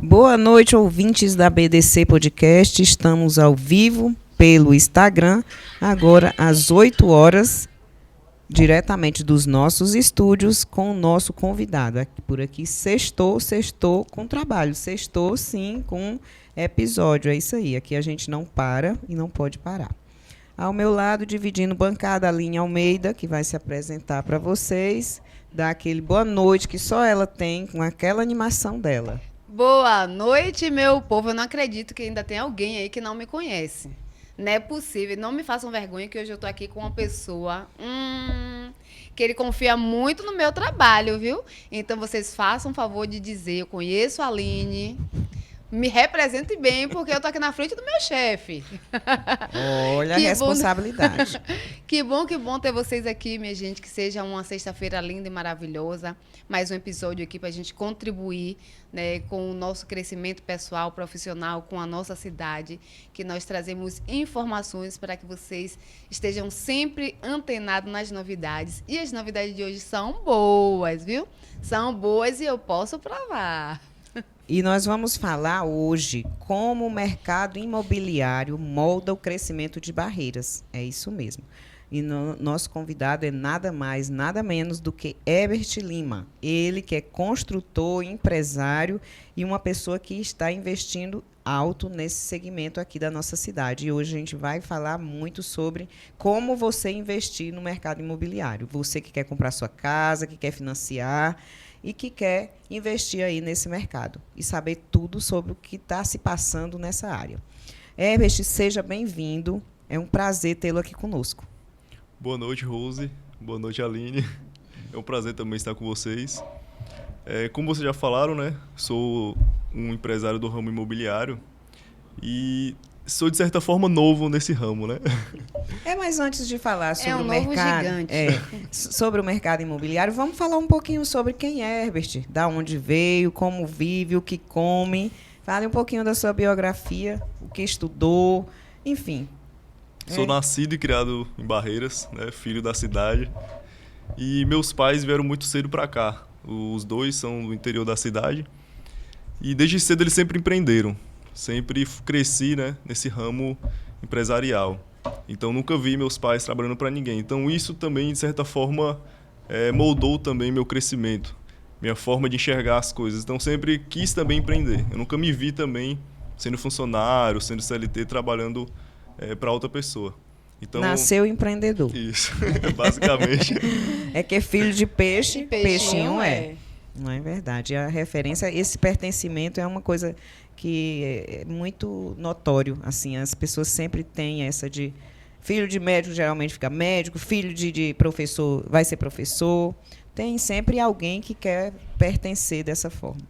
Boa noite, ouvintes da BDC Podcast. Estamos ao vivo pelo Instagram, agora às 8 horas, diretamente dos nossos estúdios, com o nosso convidado. Por aqui, sextou com trabalho. Sextou, sim, com episódio. É isso aí. Aqui a gente não para e não pode parar. Ao meu lado, dividindo bancada, a Aline Almeida, que vai se apresentar para vocês, dar aquele boa noite que só ela tem, com aquela animação dela. Boa noite, meu povo. Eu não acredito que ainda tem alguém aí que não me conhece. Não é possível. Não me façam vergonha que hoje eu tô aqui com uma pessoa que ele confia muito no meu trabalho, viu? Então, vocês façam o favor de dizer, eu conheço a Aline, me represente bem, porque eu tô aqui na frente do meu chefe. Olha a responsabilidade. Que bom ter vocês aqui, minha gente. Que seja uma sexta-feira linda e maravilhosa. Mais um episódio aqui para a gente contribuir, né, com o nosso crescimento pessoal, profissional, com a nossa cidade. Que nós trazemos informações para que vocês estejam sempre antenados nas novidades. E as novidades de hoje são boas, viu? São boas e eu posso provar. E nós vamos falar hoje como o mercado imobiliário molda o crescimento de Barreiras. É isso mesmo. E nosso convidado é nada mais, nada menos do que Herbert Lima. Ele que é construtor, empresário e uma pessoa que está investindo alto nesse segmento aqui da nossa cidade. E hoje a gente vai falar muito sobre como você investir no mercado imobiliário. Você que quer comprar sua casa, que quer financiar e que quer investir aí nesse mercado e saber tudo sobre o que está se passando nessa área. Herbert, seja bem-vindo. É um prazer tê-lo aqui conosco. Boa noite, Rose. Boa noite, Aline. É um prazer também estar com vocês. Como vocês já falaram, né? Sou um empresário do ramo imobiliário e sou, de certa forma, novo nesse ramo, né? Mas antes de falar sobre um o mercado, gigante. sobre o mercado imobiliário, vamos falar um pouquinho sobre quem é Herbert, da onde veio, como vive, o que come. Fale um pouquinho da sua biografia, o que estudou, enfim. Sou nascido e criado em Barreiras, né? Filho da cidade. E meus pais vieram muito cedo para cá. Os dois são do interior da cidade. E desde cedo eles sempre empreenderam. Sempre cresci, né, nesse ramo empresarial. Então nunca vi meus pais trabalhando para ninguém. Então isso também, de certa forma, moldou também meu crescimento, minha forma de enxergar as coisas. Então sempre quis também empreender. Eu nunca me vi também sendo funcionário, sendo CLT, trabalhando para outra pessoa. Então, nasceu empreendedor. Isso, basicamente. É que é filho de peixe, peixinho é. Não é verdade. A referência, esse pertencimento é uma coisa que é muito notório. Assim, as pessoas sempre têm essa de... Filho de médico geralmente fica médico, filho de professor vai ser professor. Tem sempre alguém que quer pertencer dessa forma.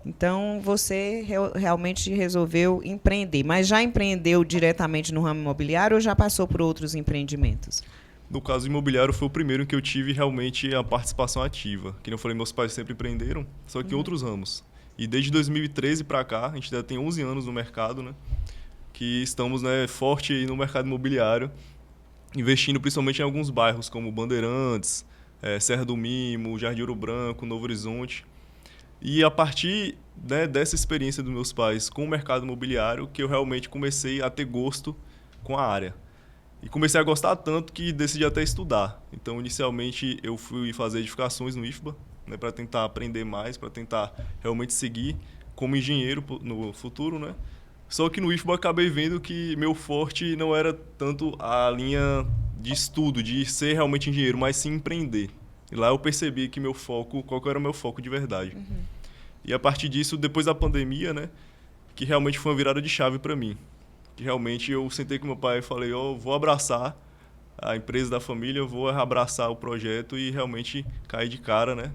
Então, você realmente resolveu empreender. Mas já empreendeu diretamente no ramo imobiliário ou já passou por outros empreendimentos? No caso imobiliário, foi o primeiro em que eu tive realmente a participação ativa. Que eu falei, meus pais sempre empreenderam, só que em outros ramos. E desde 2013 para cá, a gente já tem 11 anos no mercado, né? Que estamos, né, forte aí no mercado imobiliário, investindo principalmente em alguns bairros, como Bandeirantes, Serra do Mimo, Jardim Ouro Branco, Novo Horizonte. E a partir, né, dessa experiência dos meus pais com o mercado imobiliário, que eu realmente comecei a ter gosto com a área. E comecei a gostar tanto que decidi até estudar. Então, inicialmente, eu fui fazer edificações no IFBA, né, para tentar aprender mais, para tentar realmente seguir como engenheiro no futuro, né? Só que no IFBA eu acabei vendo que meu forte não era tanto a linha de estudo, de ser realmente engenheiro, mas sim empreender. E lá eu percebi que qual era o meu foco de verdade. E a partir disso, depois da pandemia, né, que realmente foi uma virada de chave para mim. Que realmente eu sentei com meu pai e falei, vou abraçar a empresa da família, vou abraçar o projeto e realmente cair de cara, né,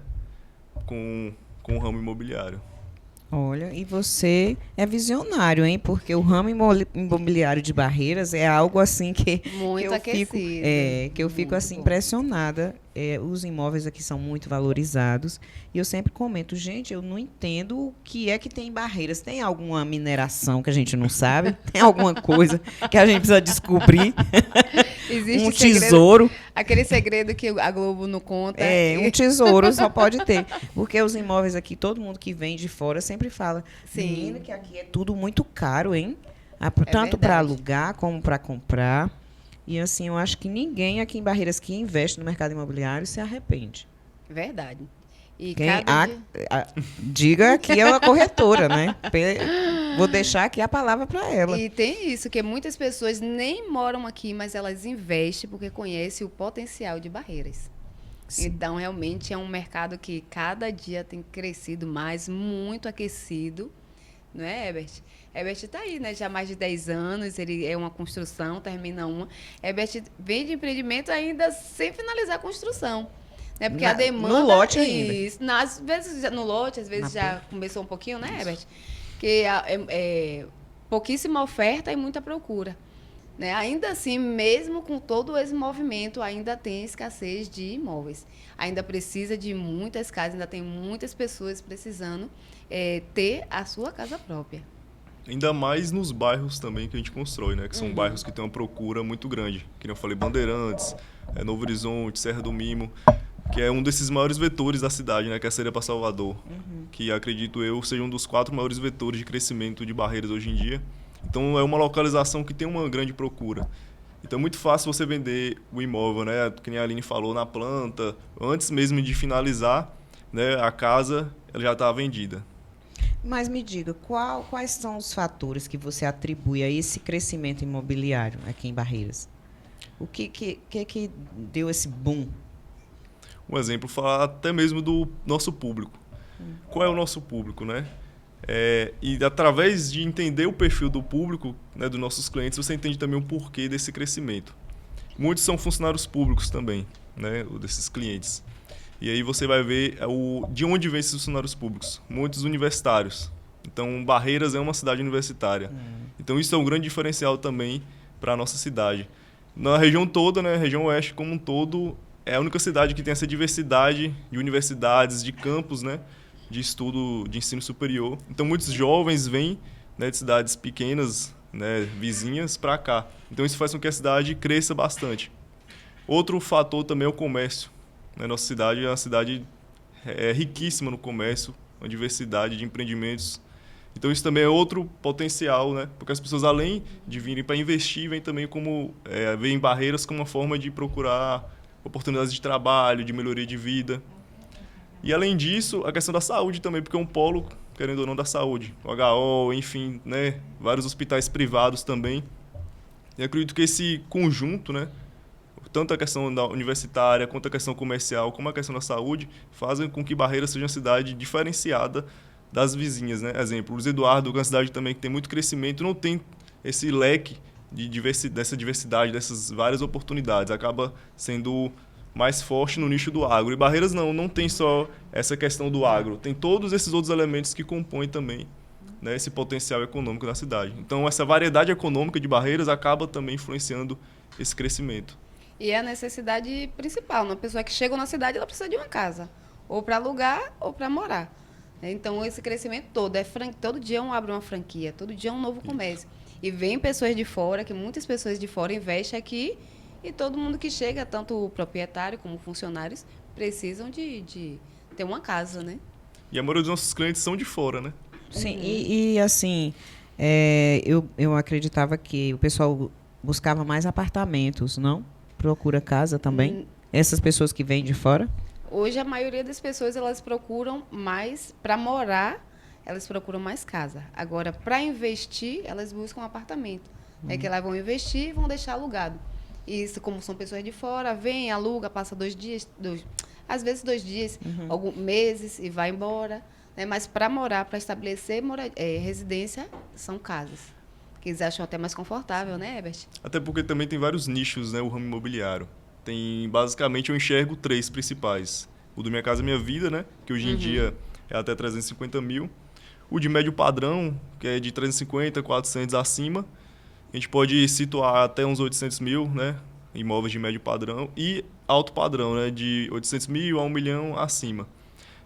com o ramo imobiliário. Olha, e você é visionário, hein? Porque o ramo imobiliário de Barreiras é algo assim que muito que aquecido. Que eu fico assim impressionada. Os imóveis aqui são muito valorizados. E eu sempre comento, gente, eu não entendo o que é que tem em Barreiras. Tem alguma mineração que a gente não sabe? Tem alguma coisa que a gente precisa descobrir? Existe um segredo, tesouro. aquele segredo que a Globo não conta. Um tesouro só pode ter. Porque os imóveis aqui, todo mundo que vem de fora sempre fala, Sim. menina, que aqui é tudo muito caro, hein? Tanto verdade. para alugar como para comprar. E assim, eu acho que ninguém aqui em Barreiras que investe no mercado imobiliário se arrepende. Verdade. E Quem cada dia... diga que é uma corretora, né? Vou deixar aqui a palavra para ela. E tem isso, que muitas pessoas nem moram aqui, mas elas investem porque conhecem o potencial de Barreiras. Sim. Então, realmente, é um mercado que cada dia tem crescido mais, muito aquecido. Não é, Herbert? Herbert está aí, né? Já há mais de 10 anos, ele é uma construção, termina uma. Herbert vende empreendimento ainda sem finalizar a construção. Né? Porque a demanda... No lote ainda. Isso, às vezes no lote, às vezes já começou um pouquinho, né, Herbert? Que pouquíssima oferta e muita procura. Né? Ainda assim, mesmo com todo esse movimento, ainda tem escassez de imóveis. Ainda precisa de muitas casas, ainda tem muitas pessoas precisando ter a sua casa própria. Ainda mais nos bairros também que a gente constrói, né? Que são bairros que têm uma procura muito grande. Que nem eu falei, Bandeirantes, Novo Horizonte, Serra do Mimo, que é um desses maiores vetores da cidade, né? Que é a saída para Salvador. Que, acredito eu, seja um dos 4 maiores vetores de crescimento de Barreiras hoje em dia. Então, é uma localização que tem uma grande procura. Então, é muito fácil você vender o imóvel, né? Que nem a Aline falou, na planta. Antes mesmo de finalizar, né, a casa ela já está vendida. Mas me diga, quais são os fatores que você atribui a esse crescimento imobiliário aqui em Barreiras? O que deu esse boom? Um exemplo, falar até mesmo do nosso público. Qual é o nosso público, né? E através de entender o perfil do público, né, dos nossos clientes, você entende também o porquê desse crescimento. Muitos são funcionários públicos também, né, desses clientes. E aí você vai ver de onde vêm esses funcionários públicos. Muitos universitários. Então, Barreiras é uma cidade universitária. Então, isso é um grande diferencial também para a nossa cidade. Na região toda, né, região oeste como um todo, é a única cidade que tem essa diversidade de universidades, de campos, né, de estudo, de ensino superior. Então, muitos jovens vêm, né, de cidades pequenas, né, vizinhas, para cá. Então, isso faz com que a cidade cresça bastante. Outro fator também é o comércio. Nossa cidade é uma cidade riquíssima no comércio, uma diversidade de empreendimentos. Então, isso também é outro potencial, né? Porque as pessoas, além de virem para investir, vêm também veem Barreiras como uma forma de procurar oportunidades de trabalho, de melhoria de vida. E, além disso, a questão da saúde também, porque é um polo, querendo ou não, da saúde. O HO, enfim, né? Vários hospitais privados também. E acredito que esse conjunto, né? Tanto a questão da universitária, quanto a questão comercial, como a questão da saúde, fazem com que Barreiras seja uma cidade diferenciada das vizinhas, né? Exemplo, Luiz Eduardo, que é uma cidade também que tem muito crescimento, não tem esse leque dessa diversidade, dessas várias oportunidades. Acaba sendo mais forte no nicho do agro. E Barreiras não tem só essa questão do agro. Tem todos esses outros elementos que compõem também, né, esse potencial econômico da cidade. Então, essa variedade econômica de Barreiras acaba também influenciando esse crescimento. E é a necessidade principal. Uma pessoa que chega na cidade, ela precisa de uma casa. Ou para alugar, ou para morar. Então, esse crescimento todo, todo dia abre uma franquia, todo dia é um novo comércio. E vem pessoas de fora, que muitas pessoas de fora investem aqui, e todo mundo que chega, tanto o proprietário como funcionários, precisam de ter uma casa, né? E a maioria dos nossos clientes são de fora, né? Sim, e assim, eu acreditava que o pessoal buscava mais apartamentos, não? Procura casa também? Essas pessoas que vêm de fora? Hoje, a maioria das pessoas, elas procuram mais, para morar, elas procuram mais casa. Agora, para investir, elas buscam um apartamento. É que elas vão investir e vão deixar alugado. Isso, como são pessoas de fora, vem, aluga, passa 2 dias, às vezes 2 dias, alguns meses e vai embora. Né? Mas para morar, para estabelecer residência, são casas. Que eles acham até mais confortável, né, Herbert? Até porque também tem vários nichos, né, o ramo imobiliário. Basicamente, eu enxergo 3 principais. O do Minha Casa Minha Vida, né, que hoje em dia é até 350 mil. O de médio padrão, que é de 350, 400 acima. A gente pode situar até uns 800 mil, né, imóveis de médio padrão. E alto padrão, né, de 800 mil a 1 milhão acima.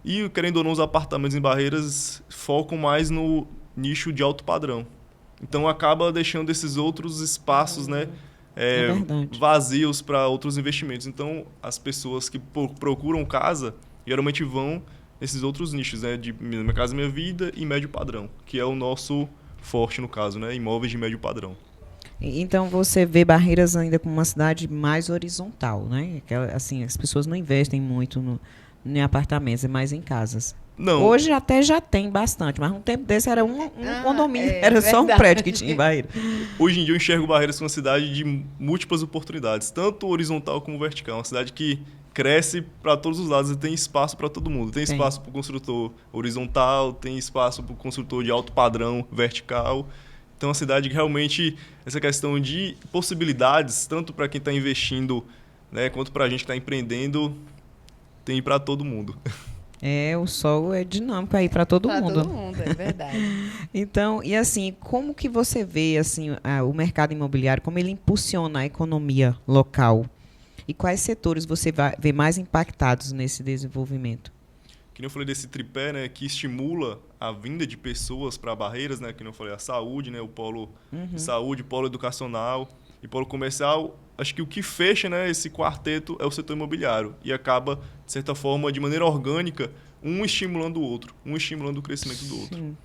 E, querendo ou não, os apartamentos em Barreiras focam mais no nicho de alto padrão. Então, acaba deixando esses outros espaços, né, verdade. vazios para outros investimentos. Então, as pessoas que procuram casa geralmente vão nesses outros nichos, né, de Minha Casa Minha Vida e médio padrão, que é o nosso forte no caso, né, imóveis de médio padrão. Então você vê Barreiras ainda como uma cidade mais horizontal, né? Assim, as pessoas não investem muito em apartamentos, é mais em casas. Não. Hoje até já tem bastante, mas um tempo desse era um condomínio, era só um verdade. prédio que tinha em Barreiras. Hoje em dia eu enxergo Barreiras como uma cidade de múltiplas oportunidades, tanto horizontal como vertical. Uma cidade que cresce para todos os lados e tem espaço para todo mundo. Tem espaço para o construtor horizontal, tem espaço para o construtor de alto padrão vertical. Então, é uma cidade que realmente, essa questão de possibilidades, tanto para quem está investindo, né, quanto para a gente que está empreendendo, tem para todo mundo. O sol é dinâmico aí para todo mundo. Para todo mundo, é verdade. Então, e assim, como que você vê assim, o mercado imobiliário, como ele impulsiona a economia local? E quais setores você vê mais impactados nesse desenvolvimento? Que nem eu falei desse tripé, né, que estimula a vinda de pessoas para Barreiras, né, que nem eu falei, a saúde, né, o polo de saúde, polo educacional e polo comercial. Acho que o que fecha, né, esse quarteto é o setor imobiliário e acaba, de certa forma, de maneira orgânica, um estimulando o outro, um estimulando o crescimento do outro. Sim.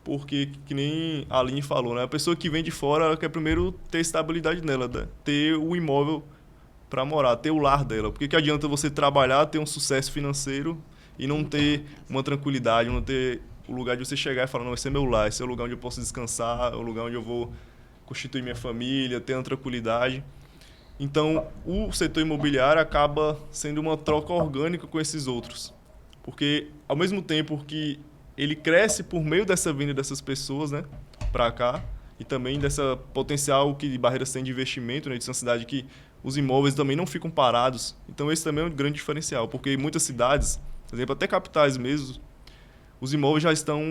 Porque, que nem a Aline falou, né, a pessoa que vem de fora, ela quer primeiro ter estabilidade nela, né, ter o imóvel para morar, ter o lar dela. Porque que adianta você trabalhar, ter um sucesso financeiro e não ter uma tranquilidade, não ter o lugar de você chegar e falar, não, esse é meu lar, esse é o lugar onde eu posso descansar, é o lugar onde eu vou constituir minha família, ter uma tranquilidade. Então, o setor imobiliário acaba sendo uma troca orgânica com esses outros. Porque, ao mesmo tempo que ele cresce por meio dessa vinda dessas pessoas, né, para cá, e também dessa potencial que Barreiras tem de investimento, né, de ser uma cidade que os imóveis também não ficam parados. Então, esse também é um grande diferencial, porque em muitas cidades, por exemplo, até capitais mesmo, os imóveis já estão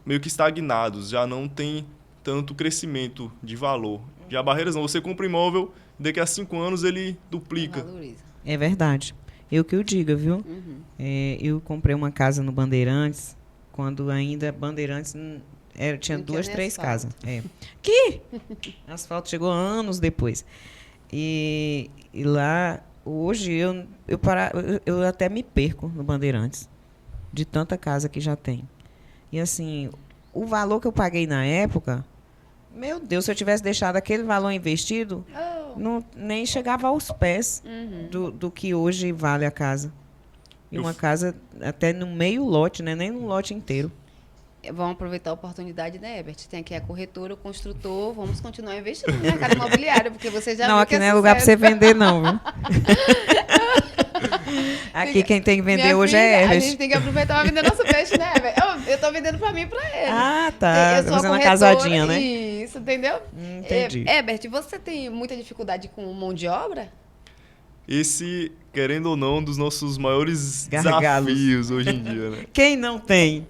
meio que estagnados, já não tem tanto crescimento de valor. Já Barreiras não, você compra um imóvel, daqui a 5 anos ele duplica. Valoriza. É verdade. Eu que o diga, viu? Eu comprei uma casa no Bandeirantes, quando ainda Bandeirantes tinha Não tinha 2, nem 3 asfalto. casas. Que? Asfalto chegou anos depois. E lá, hoje, eu até me perco no Bandeirantes, de tanta casa que já tem. E assim, o valor que eu paguei na época, meu Deus, se eu tivesse deixado aquele valor investido, nem chegava aos pés do que hoje vale a casa. E uma casa até no meio lote, né? Nem no lote inteiro. Vamos aproveitar a oportunidade, né, Herbert? Tem aqui a corretora, o construtor, vamos continuar investindo no mercado imobiliário, porque você já Não, viu aqui que não é lugar para você vender, não, viu? Aqui quem tem que vender Minha hoje filha, é a Herbert. gente tem que aproveitar para vender nosso peixe, né, Herbert? Eu tô vendendo para mim e para ele. Ah, tá. Eu sou a Fazendo uma corretora, casadinha, né? Isso, entendeu? Entendi. Herbert, você tem muita dificuldade com mão de obra? Esse, querendo ou não, um dos nossos maiores Gargalos. desafios hoje em dia, né? Quem não tem,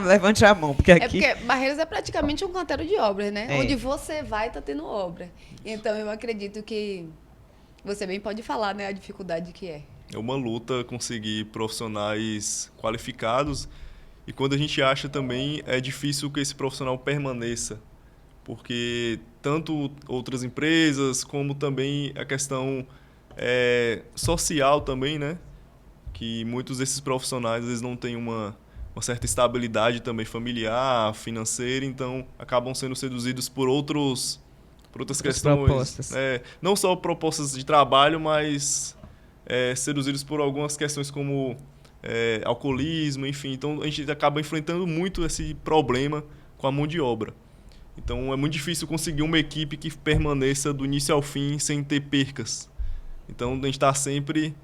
levante a mão, porque É aqui... porque Barreiras é praticamente um canteiro de obras, né? É. Onde você vai, tá tendo obra. Então, eu acredito que você bem pode falar, né, a dificuldade que é. É uma luta conseguir profissionais qualificados e quando a gente acha também é difícil que esse profissional permaneça, porque tanto outras empresas como também a questão social também, né? Que muitos desses profissionais às vezes não têm uma certa estabilidade também familiar, financeira, então acabam sendo seduzidos por outras questões. Propostas. Não só propostas de trabalho, mas seduzidos por algumas questões como alcoolismo, enfim. Então a gente acaba enfrentando muito esse problema com a mão de obra. Então é muito difícil conseguir uma equipe que permaneça do início ao fim sem ter percas. Então a gente está sempre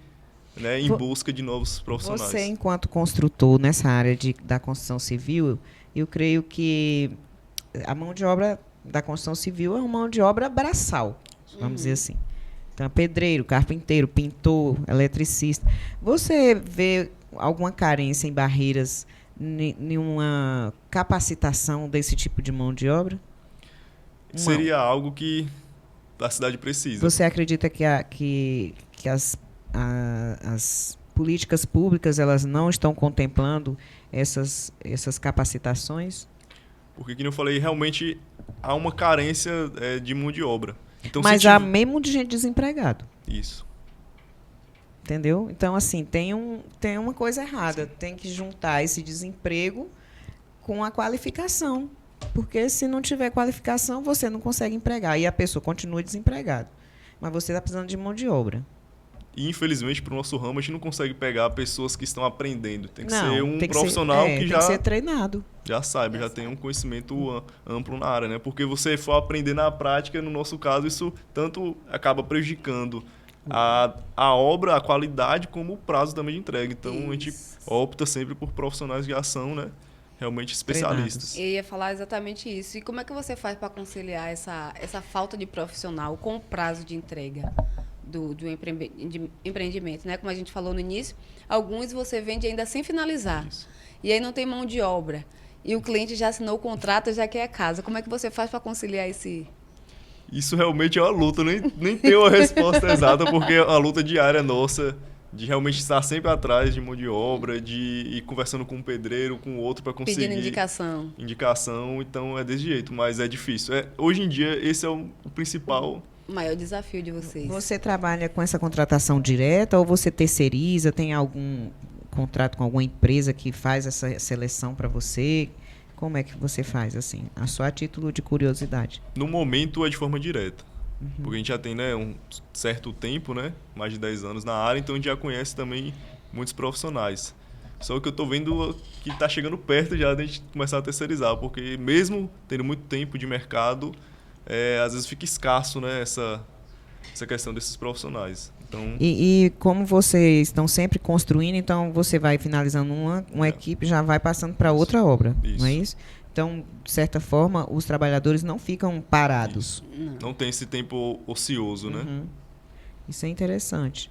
em busca de novos profissionais. Você, enquanto construtor nessa área da construção civil, eu creio que a mão de obra da construção civil é uma mão de obra braçal, vamos dizer assim. Então, pedreiro, carpinteiro, pintor, eletricista. Você vê alguma carência em Barreiras, nenhuma capacitação desse tipo de mão de obra? Seria algo que a cidade precisa. Você acredita que as políticas públicas elas não estão contemplando essas capacitações? Porque, como eu falei, realmente há uma carência de mão de obra. Então, Mas se há tiver- mesmo de gente desempregado. Isso. Entendeu? Então, assim, tem uma coisa errada. Tem que juntar esse desemprego com a qualificação. Porque se não tiver qualificação, você não consegue empregar. E a pessoa continua desempregada. Mas você está precisando de mão de obra. E, infelizmente, para o nosso ramo, a gente não consegue pegar pessoas que estão aprendendo. Tem que Não, ser um tem que profissional ser, que tem já, que ser treinado. já saiba, já tem um conhecimento amplo na área, né? Porque você for aprender na prática, no nosso caso, isso tanto acaba prejudicando a obra, a qualidade, como o prazo também de entrega. Então, a gente Isso. opta sempre por profissionais de ação, né? Realmente especialistas. Eu ia falar exatamente isso. E como é que você faz para conciliar essa falta de profissional com o prazo de entrega do empreendimento, né? Como a gente falou no início, alguns você vende ainda sem finalizar. Isso. E aí não tem mão de obra. E o cliente já assinou o contrato, já quer a casa. Como é que você faz para conciliar esse... Isso realmente é uma luta, nem tenho a resposta exata, porque é uma luta diária nossa, de realmente estar sempre atrás de mão de obra, de ir conversando com um pedreiro, com outro para conseguir Pedindo indicação. indicação, então é desse jeito, mas é difícil. Hoje em dia, esse é o principal. O maior desafio de vocês. Você trabalha com essa contratação direta ou você terceiriza? Tem algum contrato com alguma empresa que faz essa seleção para você? Como é que você faz, assim? Só a título de curiosidade. No momento é de forma direta, porque a gente já tem, né, um certo tempo, né, mais de 10 anos na área, então a gente já conhece também muitos profissionais. Só que eu estou vendo que está chegando perto já de a gente começar a terceirizar, porque mesmo tendo muito tempo de mercado, às vezes fica escasso, né, essa questão desses profissionais. Então, E como vocês estão sempre construindo, então você vai finalizando uma equipe, já vai passando para outra obra, não é isso? Então, de certa forma, os trabalhadores não ficam parados. não tem esse tempo ocioso, né? Uhum. Isso é interessante.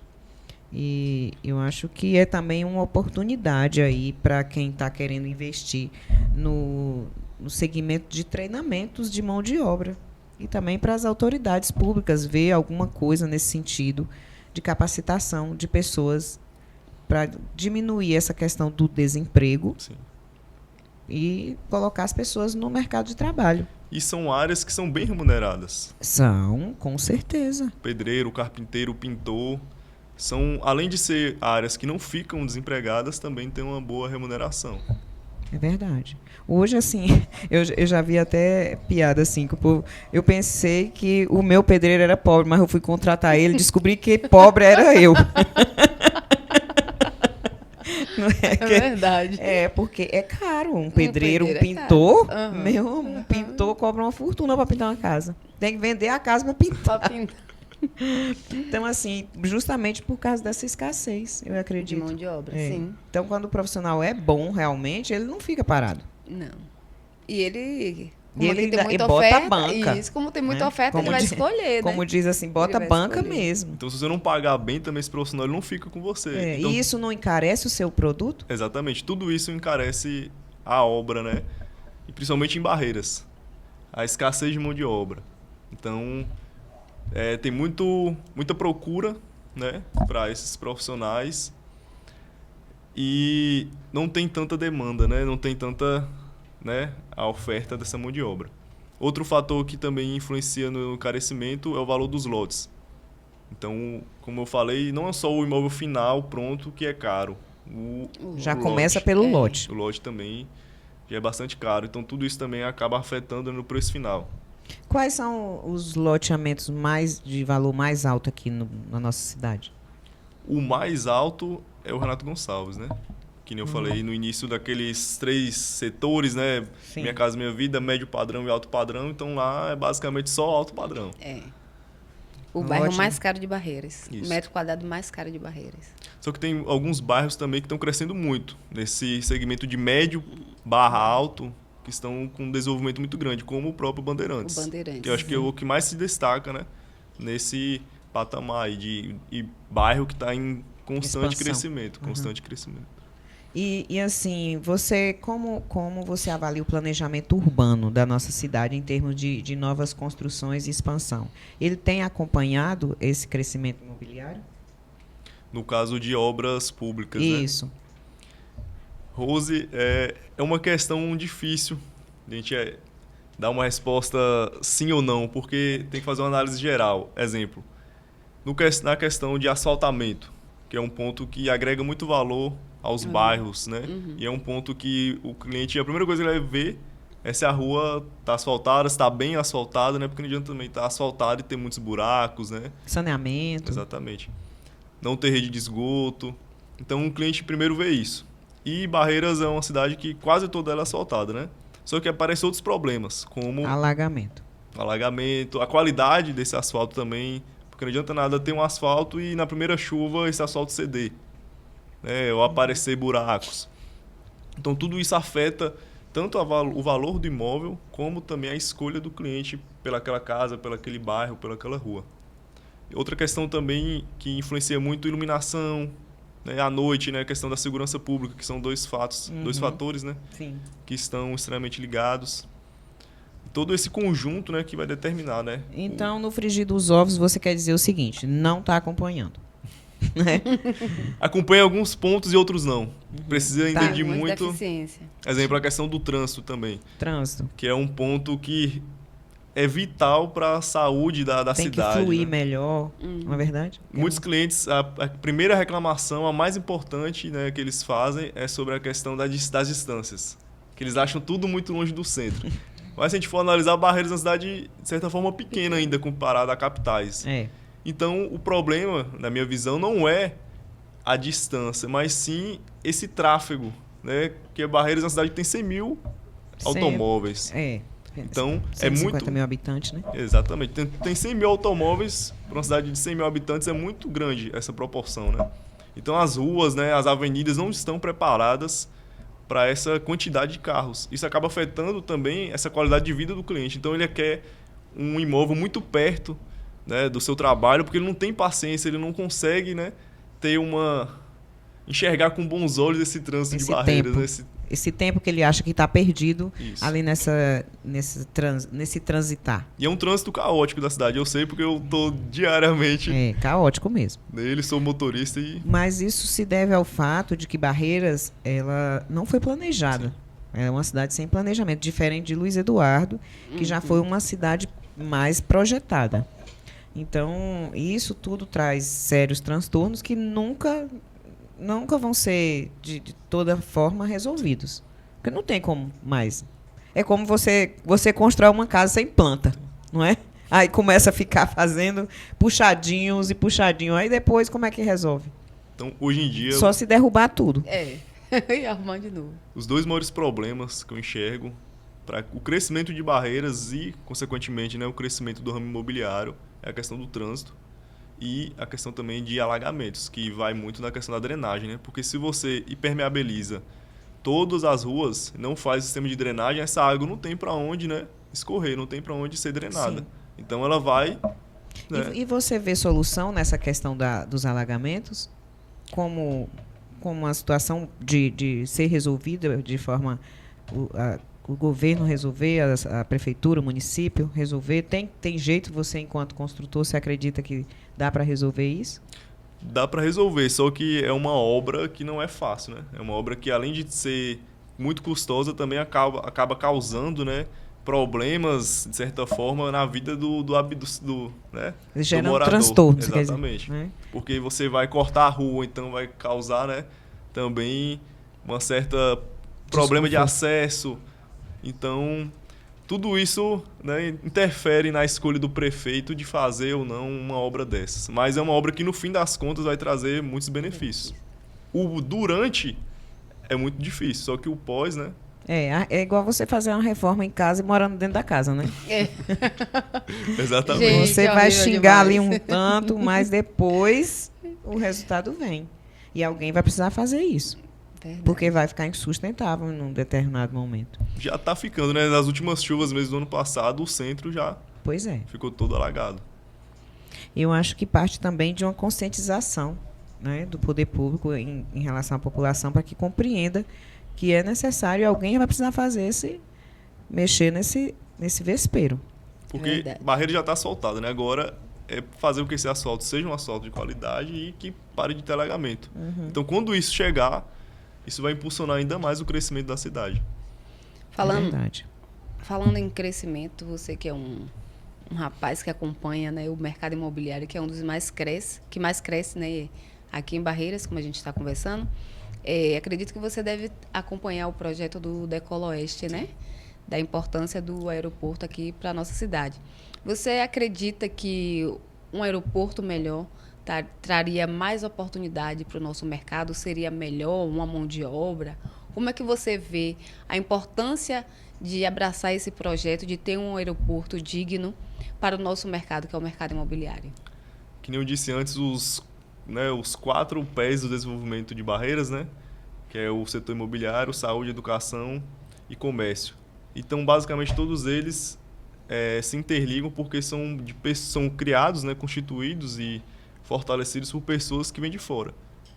E eu acho que é também uma oportunidade aí para quem está querendo investir no segmento de treinamentos de mão de obra. E também para as autoridades públicas ver alguma coisa nesse sentido de capacitação de pessoas para diminuir essa questão do desemprego. Sim. E colocar as pessoas no mercado de trabalho. E são áreas que são bem remuneradas. São, com certeza. Pedreiro, carpinteiro, pintor, além de ser áreas que não ficam desempregadas, também tem uma boa remuneração. É verdade. Hoje, assim, eu já vi até piada, assim, que o povo, eu pensei que o meu pedreiro era pobre, mas eu fui contratar ele e descobri que pobre era eu. Não É verdade. Porque é caro. Um pedreiro, um pedreiro é pintor, caro. um pintor cobra uma fortuna para pintar uma casa. Tem que vender a casa para pintar. Pra pintar. Então, assim, justamente por causa dessa escassez, eu De acredito. mão de obra, É. sim. Então, quando o profissional é bom, realmente, ele não fica parado. Não. E ele... E ele aqui ainda- tem muita e bota oferta, a banca, isso, como tem muita né? oferta, Como ele vai diz- escolher, Como né? diz assim, bota Ele vai banca escolher. mesmo. Então, se você não pagar bem também esse profissional, ele não fica com você. Então, E isso não encarece o seu produto? exatamente. Tudo isso encarece a obra, né? E principalmente em Barreiras. A escassez de mão de obra. Então, tem muita procura, né, para esses profissionais e não tem tanta demanda, né? Não tem tanta, né, a oferta dessa mão de obra. Outro fator que também influencia no encarecimento é o valor dos lotes. Então, como eu falei, não é só o imóvel final pronto que é caro. Já o começa lote. pelo lote. O lote também já é bastante caro. Então, tudo isso também acaba afetando no preço final. Quais são os loteamentos de valor mais alto aqui na nossa cidade? O mais alto é o Renato Gonçalves, né? Que nem eu falei no início daqueles 3 setores, né? Sim. Minha Casa Minha Vida, médio padrão e alto padrão. Então, lá é basicamente só alto padrão. É. O bairro Ótimo. mais caro de Barreiras. Isso. O metro quadrado mais caro de Barreiras. Só que tem alguns bairros também que estão crescendo muito. Nesse segmento de médio barra alto, que estão com um desenvolvimento muito grande, como o próprio Bandeirantes. O Bandeirantes. Que eu acho que é o que mais se destaca, né? Nesse patamar aí de bairro que está em constante Expansão. crescimento. Constante crescimento. E assim, você como você avalia o planejamento urbano da nossa cidade em termos de novas construções e expansão? Ele tem acompanhado esse crescimento imobiliário? No caso de obras públicas, né? Isso. Rose, é uma questão difícil. A gente dar uma resposta sim ou não, porque tem que fazer uma análise geral. Exemplo, na questão de asfaltamento, que é um ponto que agrega muito valor aos bairros, né? E é um ponto que o cliente, a primeira coisa que ele vai ver é se a rua está asfaltada, se está bem asfaltada, né? Porque não adianta também estar asfaltada e ter muitos buracos, né? Saneamento. Exatamente. Não ter rede de esgoto. Então, o cliente primeiro vê isso. E Barreiras é uma cidade que quase toda ela é asfaltada, né? Só que aparecem outros problemas, como Alagamento. alagamento, a qualidade desse asfalto também, porque não adianta nada ter um asfalto e na primeira chuva esse asfalto ceder, né? Ou aparecer buracos. Então, tudo isso afeta tanto o valor do imóvel, como também a escolha do cliente pelaquela casa, pelaquele bairro, pelaquela rua. Outra questão também que influencia muito a iluminação, né, à noite, né, a questão da segurança pública, que são dois fatores, né, Sim. que estão extremamente ligados. Todo esse conjunto, né, que vai determinar, né. Então, no frigir dos ovos, você quer dizer o seguinte, não está acompanhando. Né? Acompanha alguns pontos e outros não. Precisa ainda de Algumas muito... deficiência. Exemplo, a questão do trânsito também, Trânsito. que é um ponto que é vital para a saúde da Tem cidade. que fluir né? melhor, não é verdade? Muitos clientes, a primeira reclamação, a mais importante, né, que eles fazem é sobre a questão das distâncias. Que eles acham tudo muito longe do centro. Mas se a gente for analisar, Barreiras é uma cidade, de certa forma, pequena ainda comparada a capitais. É. Então, o problema, na minha visão, não é a distância, mas sim esse tráfego. Né? Porque Barreiras é uma cidade que tem 100 mil automóveis. É. Então, 150 mil habitantes, né? Exatamente. Tem 100 mil automóveis, para uma cidade de 100 mil habitantes é muito grande essa proporção, né? Então as ruas, né, as avenidas não estão preparadas para essa quantidade de carros. Isso acaba afetando também essa qualidade de vida do cliente. Então ele quer um imóvel muito perto, né, do seu trabalho, porque ele não tem paciência, ele não consegue, né, enxergar com bons olhos esse trânsito de Barreiras, né? Esse tempo que ele acha que está perdido Isso. ali nesse transitar. E é um trânsito caótico da cidade, eu sei, porque eu estou diariamente É caótico mesmo. nele, sou motorista e... Mas isso se deve ao fato de que Barreiras ela não foi planejada. Sim. É uma cidade sem planejamento, diferente de Luiz Eduardo, que já foi uma cidade mais projetada. Então, isso tudo traz sérios transtornos que nunca vão ser de toda forma resolvidos. Porque não tem como mais. É como você constrói uma casa sem planta, não é? Aí começa a ficar fazendo puxadinhos e puxadinhos. Aí depois como é que resolve? Então, hoje em dia, Só se derrubar tudo. É. E arrumando de novo. os dois maiores problemas que eu enxergo para o crescimento de Barreiras e, consequentemente, né, o crescimento do ramo imobiliário é a questão do trânsito e a questão também de alagamentos, que vai muito na questão da drenagem, né? Porque se você impermeabiliza todas as ruas, não faz o sistema de drenagem, essa água não tem para onde, né, escorrer, não tem para onde ser drenada. Sim. Então ela vai... Né? E você vê solução nessa questão dos alagamentos? Como uma situação de ser resolvida de forma... O governo resolver, a prefeitura, o município resolver? Tem jeito, você enquanto construtor, você acredita que dá para resolver isso? Dá para resolver, só que é uma obra que não é fácil, né? É uma obra que, além de ser muito custosa, também acaba causando, né, problemas, de certa forma, na vida do né, Gerando do morador. transtornos, Exatamente. quer dizer, né? Porque você vai cortar a rua, então vai causar, né, também uma certa problema de acesso. Então, tudo isso, né, interfere na escolha do prefeito de fazer ou não uma obra dessas. Mas é uma obra que, no fim das contas, vai trazer muitos benefícios. O durante é muito difícil, só que o pós, né? É igual você fazer uma reforma em casa e morando dentro da casa, né? É. Exatamente. Gente, Você é vai horrível xingar demais. ali um tanto, mas depois o resultado vem. E alguém vai precisar fazer isso. Verdade. Porque vai ficar insustentável num determinado momento. Já tá ficando, né? Nas últimas chuvas mesmo do ano passado, o centro já Pois é. ficou todo alagado. Eu acho que parte também de uma conscientização, né, do poder público em relação à população para que compreenda que é necessário, alguém vai precisar mexer nesse vespeiro. Porque Verdade. Barreira já está asfaltada, né? Agora é fazer com que esse asfalto seja um asfalto de qualidade e que pare de ter alagamento. Então, quando isso chegar, isso vai impulsionar ainda mais o crescimento da cidade. Falando, Verdade. Falando em crescimento, você que é um rapaz que acompanha, né, o mercado imobiliário, que é um dos que mais cresce, né, aqui em Barreiras, como a gente está conversando, acredito que você deve acompanhar o projeto do Decola Oeste, né, da importância do aeroporto aqui para a nossa cidade. Você acredita que um aeroporto melhor traria mais oportunidade para o nosso mercado? Seria melhor uma mão de obra? Como é que você vê a importância de abraçar esse projeto, de ter um aeroporto digno para o nosso mercado, que é o mercado imobiliário? Que nem eu disse antes, os 4 pés do desenvolvimento de Barreiras, né? Que é o setor imobiliário, saúde, educação e comércio. Então, basicamente, todos eles se interligam porque são criados, né, constituídos e fortalecidos por pessoas que vêm de fora.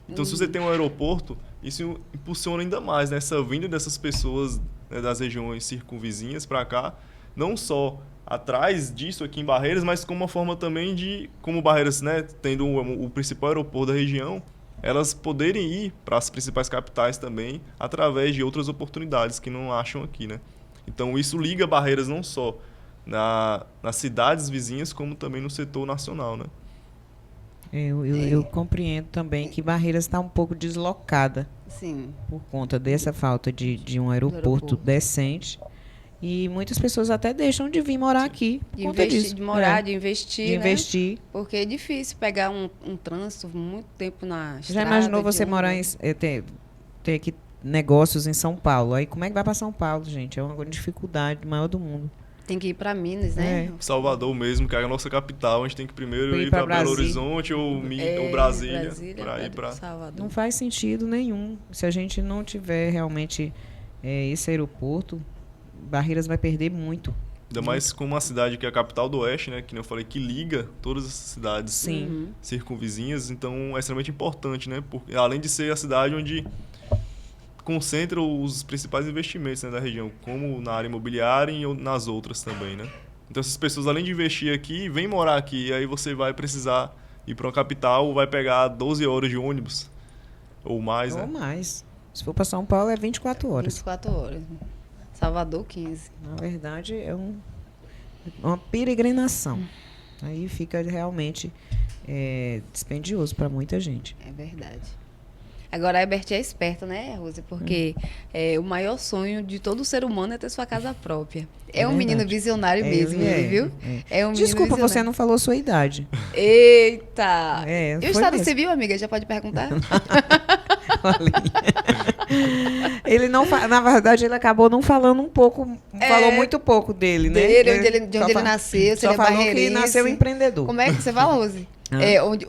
Então, se você tem um aeroporto, isso impulsiona ainda mais, né, essa vinda dessas pessoas, né, das regiões circunvizinhas para cá, não só atrás disso aqui em Barreiras, mas como uma forma também de, como Barreiras, né, tendo o principal aeroporto da região, elas poderem ir para as principais capitais também através de outras oportunidades que não acham aqui, né? Então, isso liga Barreiras não só nas cidades vizinhas, como também no setor nacional, né? Eu compreendo também que Barreiras está um pouco deslocada. Sim. Por conta dessa falta de um aeroporto decente. E muitas pessoas até deixam de vir morar aqui. De investir, de morar, de investir. De investir. Né? Porque é difícil pegar um trânsito muito tempo na estrada. Já imaginou você morar ter aqui negócios em São Paulo? Aí como é que vai para São Paulo, gente? É uma dificuldade maior do mundo. Tem que ir para Minas, né? Salvador mesmo, que é a nossa capital, a gente tem que primeiro ir para Belo Horizonte ou Brasília para ir para Salvador. Não faz sentido nenhum. Se a gente não tiver realmente esse aeroporto, Barreiras vai perder muito. Ainda mais com uma cidade que é a capital do Oeste, né? Que nem eu falei, que liga todas as cidades circunvizinhas. Então, é extremamente importante, né? Porque, além de ser a cidade onde concentra os principais investimentos, né, da região, como na área imobiliária e nas outras também, né? Então, essas pessoas, além de investir aqui, vêm morar aqui. E aí você vai precisar ir para uma capital, vai pegar 12 horas de ônibus ou mais, né? Ou mais. Se for para São Paulo, é 24 horas. 24 horas. Salvador, 15. Na verdade, é uma peregrinação. Aí fica realmente dispendioso para muita gente. É verdade. Agora, a Herbert é esperto, né, Rose? Porque o maior sonho de todo ser humano é ter sua casa própria. É um menino visionário mesmo, viu? É um menino Desculpa, visionário. você não falou sua idade. Eita! E o estado mesmo. civil, amiga? Já pode perguntar? Ele não, na verdade, ele acabou não falando um pouco, falou muito pouco dele, né? De onde ele nasceu, se ele é falou barreirense. que nasceu empreendedor. Como é que você fala, Rose?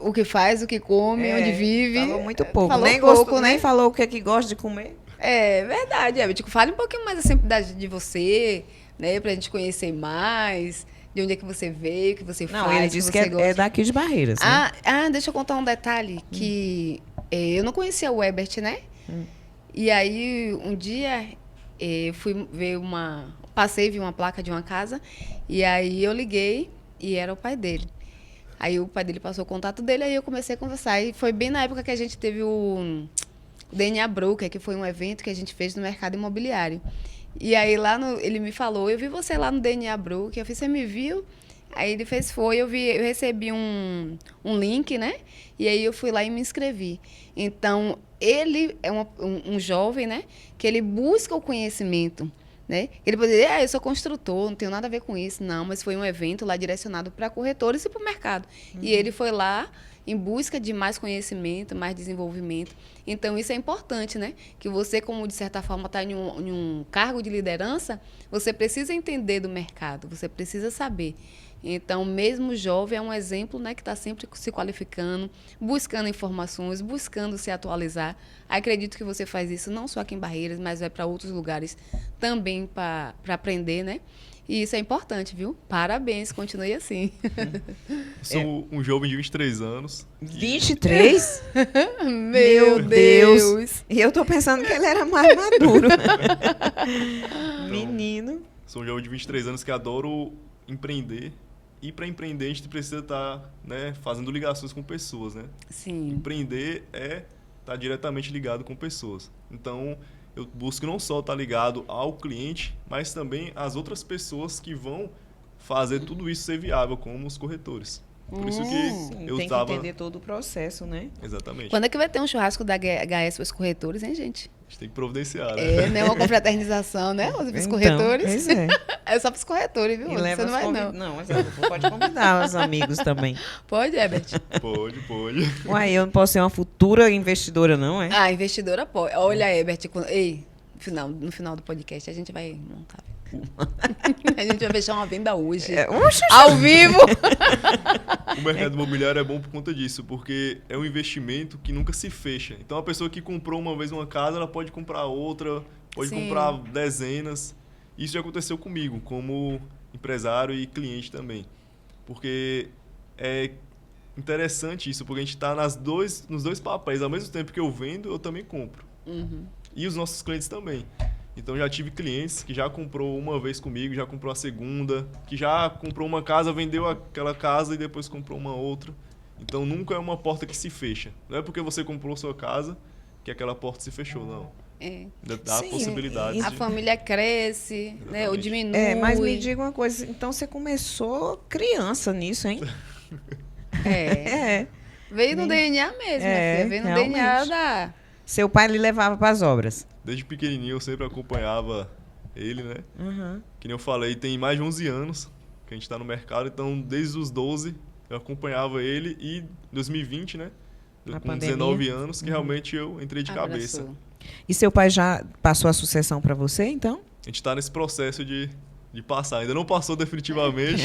O que faz, o que come, onde vive. Falou muito pouco. Falou nem pouco, né? Nem falou o que é que gosta de comer. É verdade, Herbert. Fale um pouquinho mais assim de você, né? Pra gente conhecer mais. De onde é que você veio, o que você faz. Ele disse que é daqui de Barreiras. Né? Deixa eu contar um detalhe. Que eu não conhecia o Herbert, né? E aí, um dia, fui ver passei, vi uma placa de uma casa. E aí, eu liguei e era o pai dele. Aí, o pai dele passou o contato dele, aí eu comecei a conversar. E foi bem na época que a gente teve o DNA Broker, que foi um evento que a gente fez no mercado imobiliário. E aí, ele me falou, eu vi você lá no DNA Broker. Eu falei, você me viu? Aí ele eu recebi um link, né? E aí eu fui lá e me inscrevi. Então, ele é um jovem, né? Que ele busca o conhecimento, né? Ele poderia dizer, eu sou construtor, não tenho nada a ver com isso. Não, mas foi um evento lá direcionado para corretores e para o mercado. E ele foi lá em busca de mais conhecimento, mais desenvolvimento. Então, isso é importante, né? Que você, como de certa forma está em um cargo de liderança, você precisa entender do mercado, você precisa saber. Então, mesmo jovem, é um exemplo, né, que está sempre se qualificando, buscando informações, buscando se atualizar. Acredito que você faz isso não só aqui em Barreiras, mas vai para outros lugares também para aprender, né? E isso é importante, viu? Parabéns, continue assim. Sou um jovem de 23 anos. 23? Meu Deus! E eu tô pensando que ele era mais maduro. Menino. Sou um jovem de 23 anos que adoro empreender. E para empreender, a gente precisa estar, né, fazendo ligações com pessoas, né? Sim. Empreender é estar diretamente ligado com pessoas. Então, eu busco não só estar ligado ao cliente, mas também às outras pessoas que vão fazer tudo isso ser viável, como os corretores. Por isso que Sim, eu tem estava... que entender todo o processo, né? Exatamente. Quando é que vai ter um churrasco da HS para os corretores, hein, gente? A gente tem que providenciar, né? É, né? Uma confraternização, né? Para os Então, corretores. pois é. É só para os corretores, viu? E Você leva não vai, não. Não, mas pode convidar os amigos também. Pode, Herbert? Pode. Uai, eu não posso ser uma futura investidora, não, é? Ah, investidora pode. Olha, Herbert, ei, no final do podcast a gente vai montar. A gente vai fechar uma venda hoje. Ao vivo! O mercado imobiliário é bom por conta disso, porque é um investimento que nunca se fecha. Então, a pessoa que comprou uma vez uma casa, ela pode comprar outra, pode Sim. comprar dezenas. Isso já aconteceu comigo, como empresário e cliente também. Porque é interessante isso, porque a gente está nos dois papéis. Ao mesmo tempo que eu vendo, eu também compro. Uhum. E os nossos clientes também. Então, já tive clientes que já comprou uma vez comigo, já comprou a segunda, que já comprou uma casa, vendeu aquela casa e depois comprou uma outra. Então, nunca é uma porta que se fecha. Não é porque você comprou sua casa que aquela porta se fechou, não. É. Ainda dá Sim, possibilidades A de... família cresce, né? Ou Exatamente. diminui. Mas me diga uma coisa, então você começou criança nisso, hein? É. É. Veio no DNA mesmo, É, minha filha. Veio no realmente. DNA da... Seu pai lhe levava para as obras. Desde pequenininho eu sempre acompanhava ele, né? Uhum. Que nem eu falei, tem mais de 11 anos que a gente está no mercado, então desde os 12 eu acompanhava ele e em 2020, né? Na Com pandemia. 19 anos que realmente eu entrei de Abraçou. cabeça. E seu pai já passou a sucessão para você, então? A gente está nesse processo de passar. Ainda não passou definitivamente,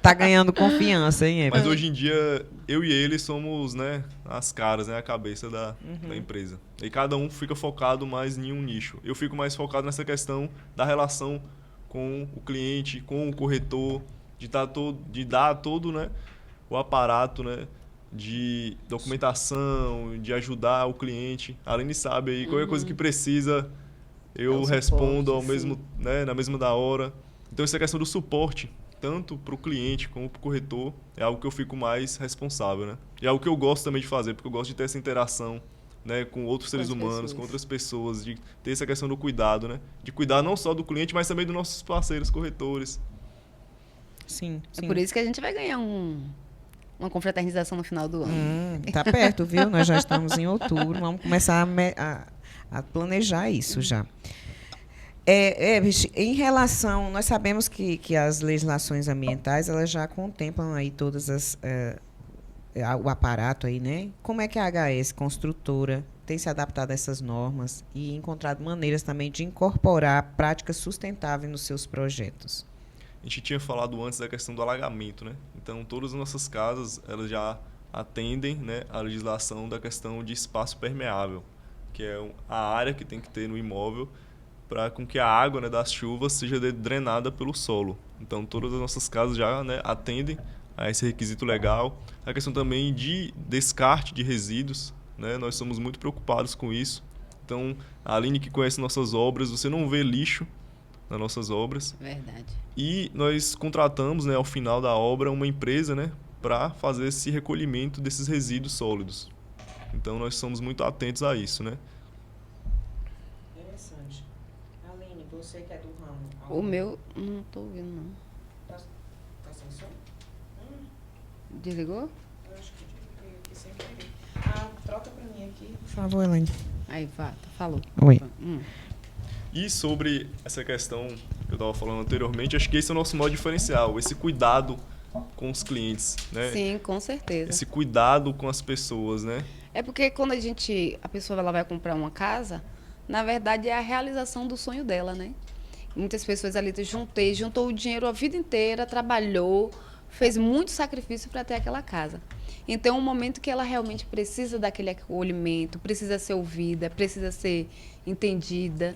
Tá ganhando confiança, hein, mas Eva? hoje em dia eu e ele somos, né, as caras, né, a cabeça da empresa. E cada um fica focado mais em um nicho. Eu fico mais focado nessa questão da relação com o cliente, com o corretor, de dar todo, né, o aparato, né, de documentação, de ajudar o cliente. A Aline sabe aí, qualquer coisa que precisa, eu É o suporte, respondo ao sim. mesmo, né, na mesma da hora. Então, essa questão do suporte, tanto para o cliente como para o corretor, é algo que eu fico mais responsável, né? E é algo que eu gosto também de fazer, porque eu gosto de ter essa interação, né, com outros seres as humanos, pessoas. com outras pessoas, de ter essa questão do cuidado, né? De cuidar não só do cliente, mas também dos nossos parceiros corretores. Sim, É sim. por isso que a gente vai ganhar uma confraternização no final do ano. Tá perto, viu? Nós já estamos em outubro. Vamos começar a planejar isso já. Em relação, nós sabemos que as legislações ambientais elas já contemplam aí todas o aparato aí, né? Como é que a HS construtora tem se adaptado a essas normas e encontrado maneiras também de incorporar práticas sustentáveis nos seus projetos? A gente tinha falado antes da questão do alagamento, né? Então, todas as nossas casas, elas já atendem, né, a legislação da questão de espaço permeável, que é a área que tem que ter no imóvel para com que a água, né, das chuvas seja drenada pelo solo. Então, todas as nossas casas já, né, atendem a esse requisito legal. A questão também de descarte de resíduos, né? Nós somos muito preocupados com isso. Então, a Aline que conhece nossas obras, você não vê lixo nas nossas obras. Verdade. E nós contratamos, né, ao final da obra, uma empresa, né, para fazer esse recolhimento desses resíduos sólidos. Então, nós somos muito atentos a isso, né? Interessante. Aline, você que é do ramo. O meu, não tô ouvindo, não. Tá sem som? Desligou? Eu acho que desliguei aqui sem querer. Troca pra mim aqui. Por favor, Elaine. Aí, falou. Oi. E sobre essa questão que eu estava falando anteriormente, acho que esse é o nosso maior diferencial, esse cuidado com os clientes, né? Sim, com certeza. Esse cuidado com as pessoas, né? É porque quando a pessoa ela vai comprar uma casa, na verdade é a realização do sonho dela, né? Muitas pessoas ali juntou o dinheiro a vida inteira, trabalhou, fez muito sacrifício para ter aquela casa. Então, é um momento que ela realmente precisa daquele acolhimento, precisa ser ouvida, precisa ser entendida,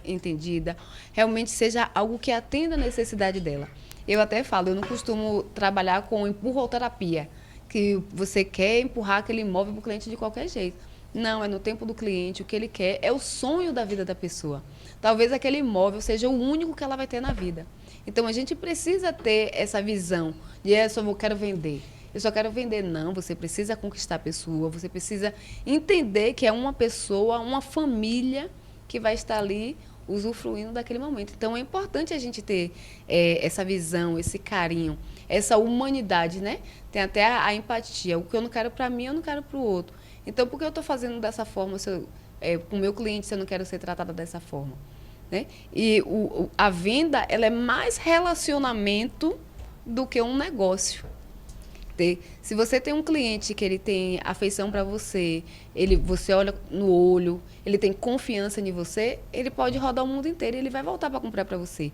realmente seja algo que atenda a necessidade dela. Eu até falo, eu não costumo trabalhar com empurroterapia, que você quer empurrar aquele imóvel para o cliente de qualquer jeito. Não, é no tempo do cliente, o que ele quer é o sonho da vida da pessoa. Talvez aquele imóvel seja o único que ela vai ter na vida. Então, a gente precisa ter essa visão de eu só quero vender. Eu só quero vender. Não, você precisa conquistar a pessoa, você precisa entender que é uma pessoa, uma família que vai estar ali usufruindo daquele momento. Então, é importante a gente ter essa visão, esse carinho, essa humanidade, né? Tem até a empatia. O que eu não quero para mim, eu não quero para o outro. Então, por que eu estou fazendo dessa forma com o meu cliente se eu não quero ser tratada dessa forma? Né? E a venda, ela é mais relacionamento do que um negócio. Se você tem um cliente que ele tem afeição para você, você olha no olho, ele tem confiança em você, ele pode rodar o mundo inteiro e ele vai voltar para comprar para você.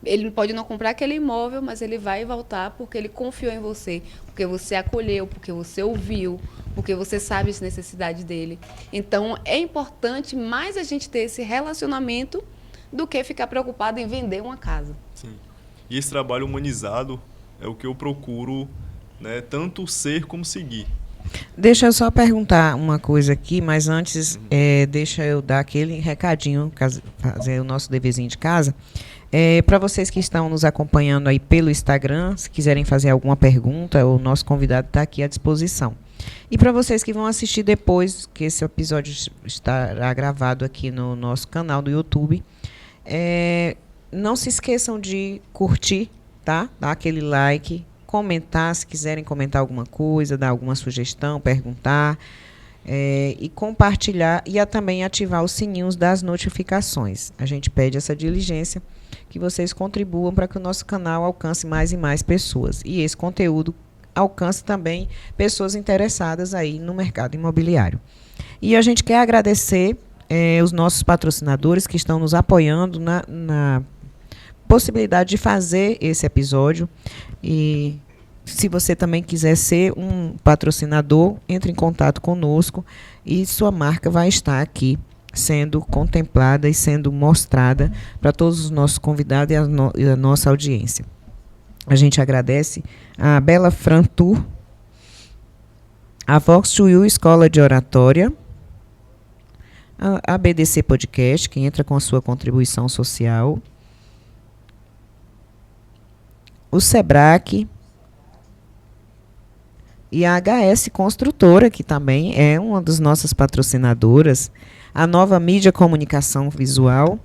Ele pode não comprar aquele imóvel, mas ele vai voltar porque ele confiou em você, porque você acolheu, porque você ouviu, porque você sabe as necessidades dele. Então, é importante mais a gente ter esse relacionamento do que ficar preocupado em vender uma casa. Sim. E esse trabalho humanizado é o que eu procuro, né, tanto ser como seguir. Deixa eu só perguntar uma coisa aqui, mas antes deixa eu dar aquele recadinho, fazer o nosso deverzinho de casa. Para vocês que estão nos acompanhando aí pelo Instagram, se quiserem fazer alguma pergunta, o nosso convidado está aqui à disposição. E para vocês que vão assistir depois, que esse episódio estará gravado aqui no nosso canal do YouTube, não se esqueçam de curtir, tá? Dar aquele like, comentar, se quiserem comentar alguma coisa, dar alguma sugestão, perguntar, e compartilhar e também ativar os sininhos das notificações. A gente pede essa diligência, que vocês contribuam para que o nosso canal alcance mais e mais pessoas. E esse conteúdo alcance também pessoas interessadas aí no mercado imobiliário. E a gente quer agradecer os nossos patrocinadores que estão nos apoiando na possibilidade de fazer esse episódio. E se você também quiser ser um patrocinador, entre em contato conosco e sua marca vai estar aqui sendo contemplada e sendo mostrada para todos os nossos convidados e a nossa audiência. A gente agradece a Bela Frantur, a Vox Chuyu Escola de Oratória, a BDC Podcast, que entra com a sua contribuição social, o Sebrae e a HS Construtora, que também é uma das nossas patrocinadoras, a Nova Mídia Comunicação Visual.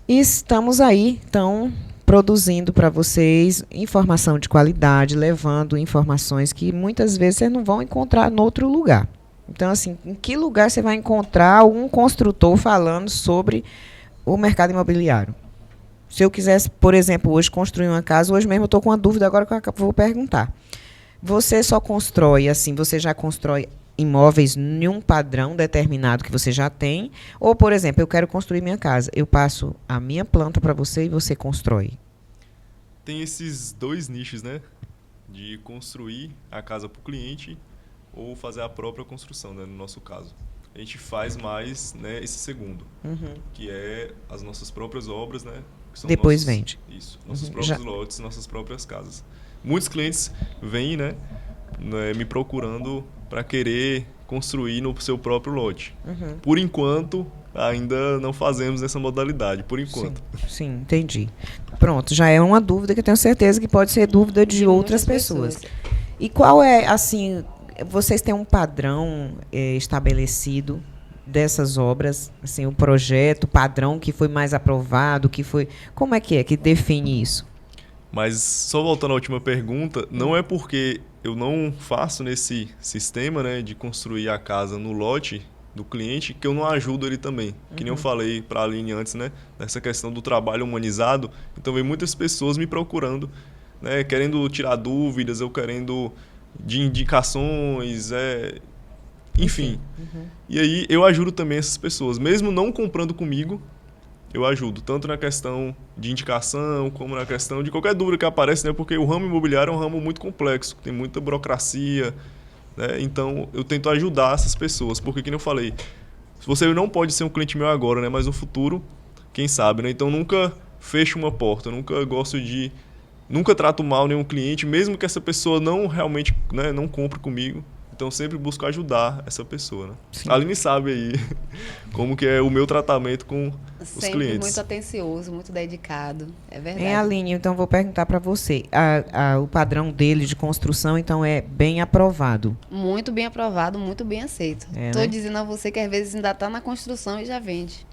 E estamos aí, então, produzindo para vocês informação de qualidade, levando informações que muitas vezes vocês não vão encontrar em outro lugar. Então, assim, em que lugar você vai encontrar um construtor falando sobre o mercado imobiliário? Se eu quisesse, por exemplo, hoje construir uma casa, hoje mesmo eu estou com uma dúvida agora que eu vou perguntar. Você só constrói, assim, você já constrói imóveis em um padrão determinado que você já tem? Ou, por exemplo, eu quero construir minha casa, eu passo a minha planta para você e você constrói? Tem esses dois nichos, né? De construir a casa para o cliente ou fazer a própria construção, né? No nosso caso. A gente faz mais, né, esse segundo, que é as nossas próprias obras, né? Que são depois vende. Isso, nossos próprios lotes, nossas próprias casas. Muitos clientes vêm, né, me procurando para querer construir no seu próprio lote. Por enquanto, ainda não fazemos essa modalidade, por enquanto. Sim, entendi. Pronto, já é uma dúvida que eu tenho certeza que pode ser dúvida de outras pessoas. E qual é, assim, vocês têm um padrão estabelecido dessas obras, assim, um projeto, padrão que foi mais aprovado, que foi... Como é que define isso? Mas, só voltando à última pergunta, não é porque eu não faço nesse sistema, né, de construir a casa no lote do cliente que eu não ajudo ele também. Que nem eu falei para a Aline antes, né, dessa questão do trabalho humanizado. Então, vem muitas pessoas me procurando, né, querendo tirar dúvidas, eu querendo de indicações, enfim. E aí, eu ajudo também essas pessoas. Mesmo não comprando comigo, eu ajudo, tanto na questão de indicação, como na questão de qualquer dúvida que aparece, né? Porque o ramo imobiliário é um ramo muito complexo, tem muita burocracia, né? Então, eu tento ajudar essas pessoas, porque, como eu falei, você não pode ser um cliente meu agora, né? Mas no futuro, quem sabe, né? Então, nunca fecho uma porta, nunca trato mal nenhum cliente, mesmo que essa pessoa não realmente, né, não compre comigo, Então, sempre busco ajudar essa pessoa, né? Sim. A Aline sabe aí como que é o meu tratamento com os Sempre clientes. muito atencioso, muito dedicado. É verdade. Hein, Aline, então vou perguntar para você. O padrão dele de construção, então, é bem aprovado. Muito bem aprovado, muito bem aceito. É, Tô né? dizendo a você que às vezes ainda está na construção e já vende.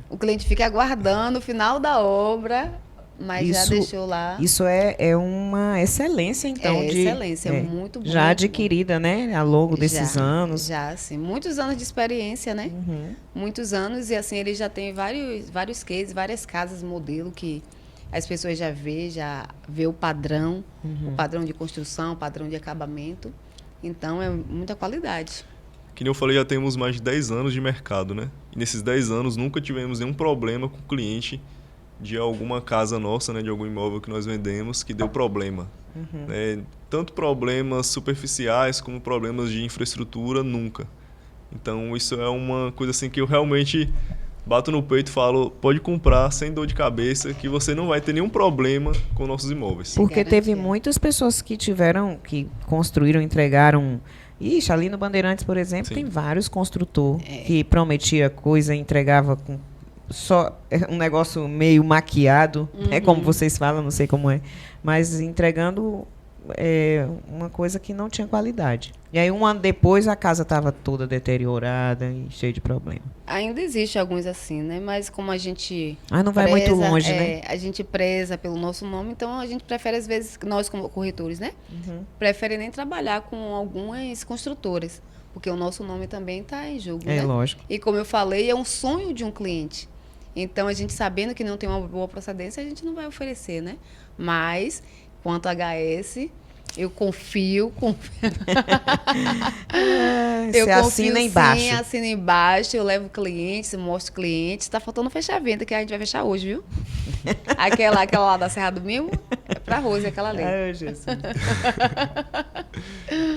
O cliente fica aguardando o final da obra, mas já Isso- deixou lá. Isso é uma excelência, então, é de excelência, é muito bom. já muito adquirida, né, ao longo bom. desses Já, anos. Já, sim. Muitos anos de experiência, né? Uhum. Muitos anos, e assim, ele já tem vários cases, várias casas modelo que as pessoas já vê o padrão de construção, o padrão de acabamento. Então, é muita qualidade. Que nem eu falei, já temos mais de 10 anos de mercado, né? E nesses 10 anos nunca tivemos nenhum problema com o cliente de alguma casa nossa, né? De algum imóvel que nós vendemos que deu problema. Né? Tanto problemas superficiais como problemas de infraestrutura, nunca. Então isso é uma coisa assim que eu realmente bato no peito e falo, pode comprar sem dor de cabeça que você não vai ter nenhum problema com nossos imóveis. Porque Garantia. teve muitas pessoas que construíram, entregaram. Ixi, ali no Bandeirantes, por exemplo, Sim. tem vários construtores que prometia coisa e entregava com só um negócio meio maquiado, é como vocês falam, não sei como é, mas entregando uma coisa que não tinha qualidade. E aí, um ano depois, a casa estava toda deteriorada e cheia de problema. Ainda existe alguns assim, né? Mas como a gente Mas não vai muito longe, né? A gente preza pelo nosso nome, então a gente prefere, às vezes, nós como corretores, né? Prefere nem trabalhar com algumas construtoras, porque o nosso nome também está em jogo, É né? lógico. E como eu falei, é um sonho de um cliente. Então, a gente sabendo que não tem uma boa procedência, a gente não vai oferecer, né? Mas, quanto a HS, eu confio. Você assina embaixo. Sim, assina embaixo, eu levo clientes, mostro clientes. Tá faltando fechar a venda, que a gente vai fechar hoje, viu? aquela lá da Serra do Mimo, é pra Rose, aquela ali. Ai, Jesus.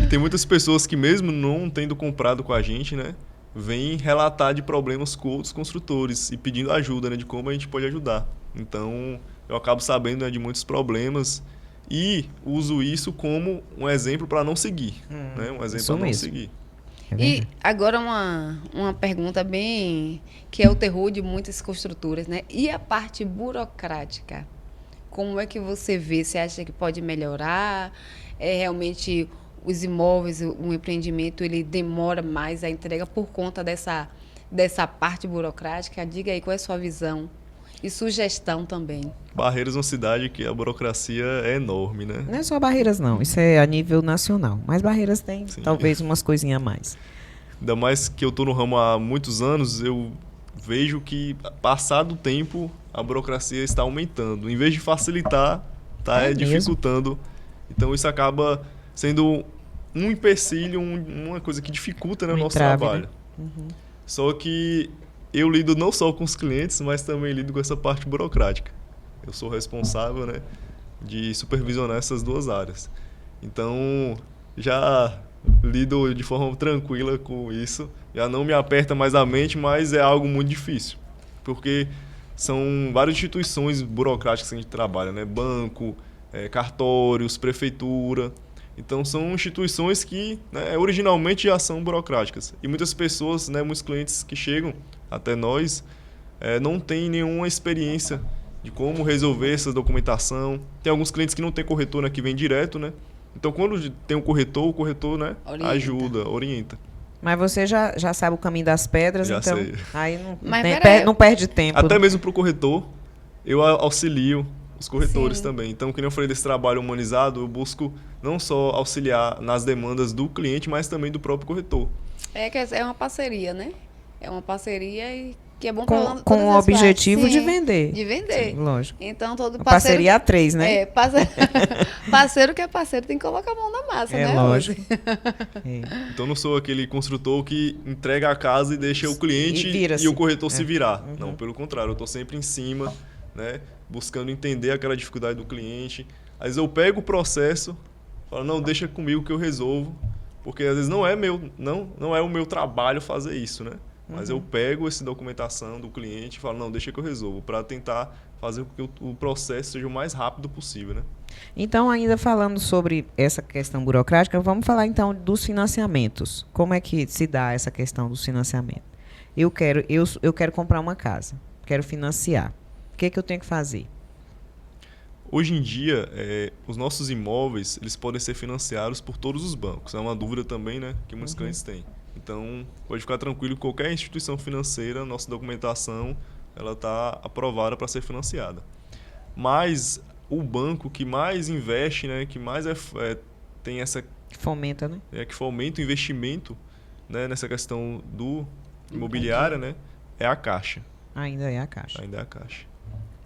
E tem muitas pessoas que mesmo não tendo comprado com a gente, né, vêm relatar de problemas com outros construtores e pedindo ajuda, né, de como a gente pode ajudar. Então, eu acabo sabendo, né, de muitos problemas e uso isso como um exemplo para não seguir, né, um exemplo isso para não mesmo. seguir. É E verdade. agora uma pergunta bem que é o terror de muitas construtoras, né? E a parte burocrática? Como é que você vê? Você acha que pode melhorar? É realmente os imóveis, o empreendimento, ele demora mais a entrega por conta dessa parte burocrática? Diga aí qual é a sua visão e sugestão também. Barreiras é uma cidade que a burocracia é enorme, né? Não é só Barreiras, não. Isso é a nível nacional. Mas Barreiras tem, Sim. talvez, umas coisinhas a mais. Ainda mais que eu tô no ramo há muitos anos, eu vejo que, passado o tempo, a burocracia está aumentando. Em vez de facilitar, está É mesmo? dificultando. Então, isso acaba sendo um empecilho, uma coisa que dificulta, né, o Um nosso entrave, trabalho. Só que eu lido não só com os clientes, mas também lido com essa parte burocrática. Eu sou responsável, né, de supervisionar essas duas áreas. Então, já lido de forma tranquila com isso. Já não me aperta mais a mente, mas é algo muito difícil. Porque são várias instituições burocráticas que a gente trabalha, né? Banco, cartórios, prefeitura. Então, são instituições que, né, originalmente já são burocráticas. E muitas pessoas, né, muitos clientes que chegam até nós, não têm nenhuma experiência de como resolver essa documentação. Tem alguns clientes que não tem corretor, né, que vem direto, né? Então, quando tem um corretor, o corretor, né, Orienta. ajuda, orienta. Mas você já sabe o caminho das pedras, Já então sei. aí não, Mas tem- peraí. não perde tempo. Até mesmo para o corretor, eu auxilio os corretores Sim. também. Então, como eu falei desse trabalho humanizado, eu busco não só auxiliar nas demandas do cliente, mas também do próprio corretor. É uma parceria, né? É uma parceria e que é bom com para com o objetivo de vender. De vender. Sim, lógico. Então, todo Uma parceiro... parceria a três, né? Parceiro que é parceiro tem que colocar a mão na massa, É né? lógico. Rose? É. Então, eu não sou aquele construtor que entrega a casa e deixa o cliente E vira-se. e o corretor se virar. Não, pelo contrário, eu estou sempre em cima, né, buscando entender aquela dificuldade do cliente. Às vezes eu pego o processo, falo, não, deixa comigo que eu resolvo, porque às vezes não é o meu trabalho fazer isso, né? Mas eu pego essa documentação do cliente e falo, não, deixa que eu resolvo, para tentar fazer com que o processo seja o mais rápido possível, né? Então, ainda falando sobre essa questão burocrática, vamos falar então dos financiamentos. Como é que se dá essa questão dos financiamentos? Eu quero comprar uma casa, quero financiar. O que eu tenho que fazer? Hoje em dia, os nossos imóveis, eles podem ser financiados por todos os bancos. É uma dúvida também, né, que muitos clientes têm. Então, pode ficar tranquilo, qualquer instituição financeira, nossa documentação, ela está aprovada para ser financiada. Mas o banco que mais investe, né, que mais tem essa... Fomenta, né? Que fomenta o investimento, né, nessa questão do imobiliária, né, é a Caixa. Ainda é a Caixa. Ainda é a Caixa.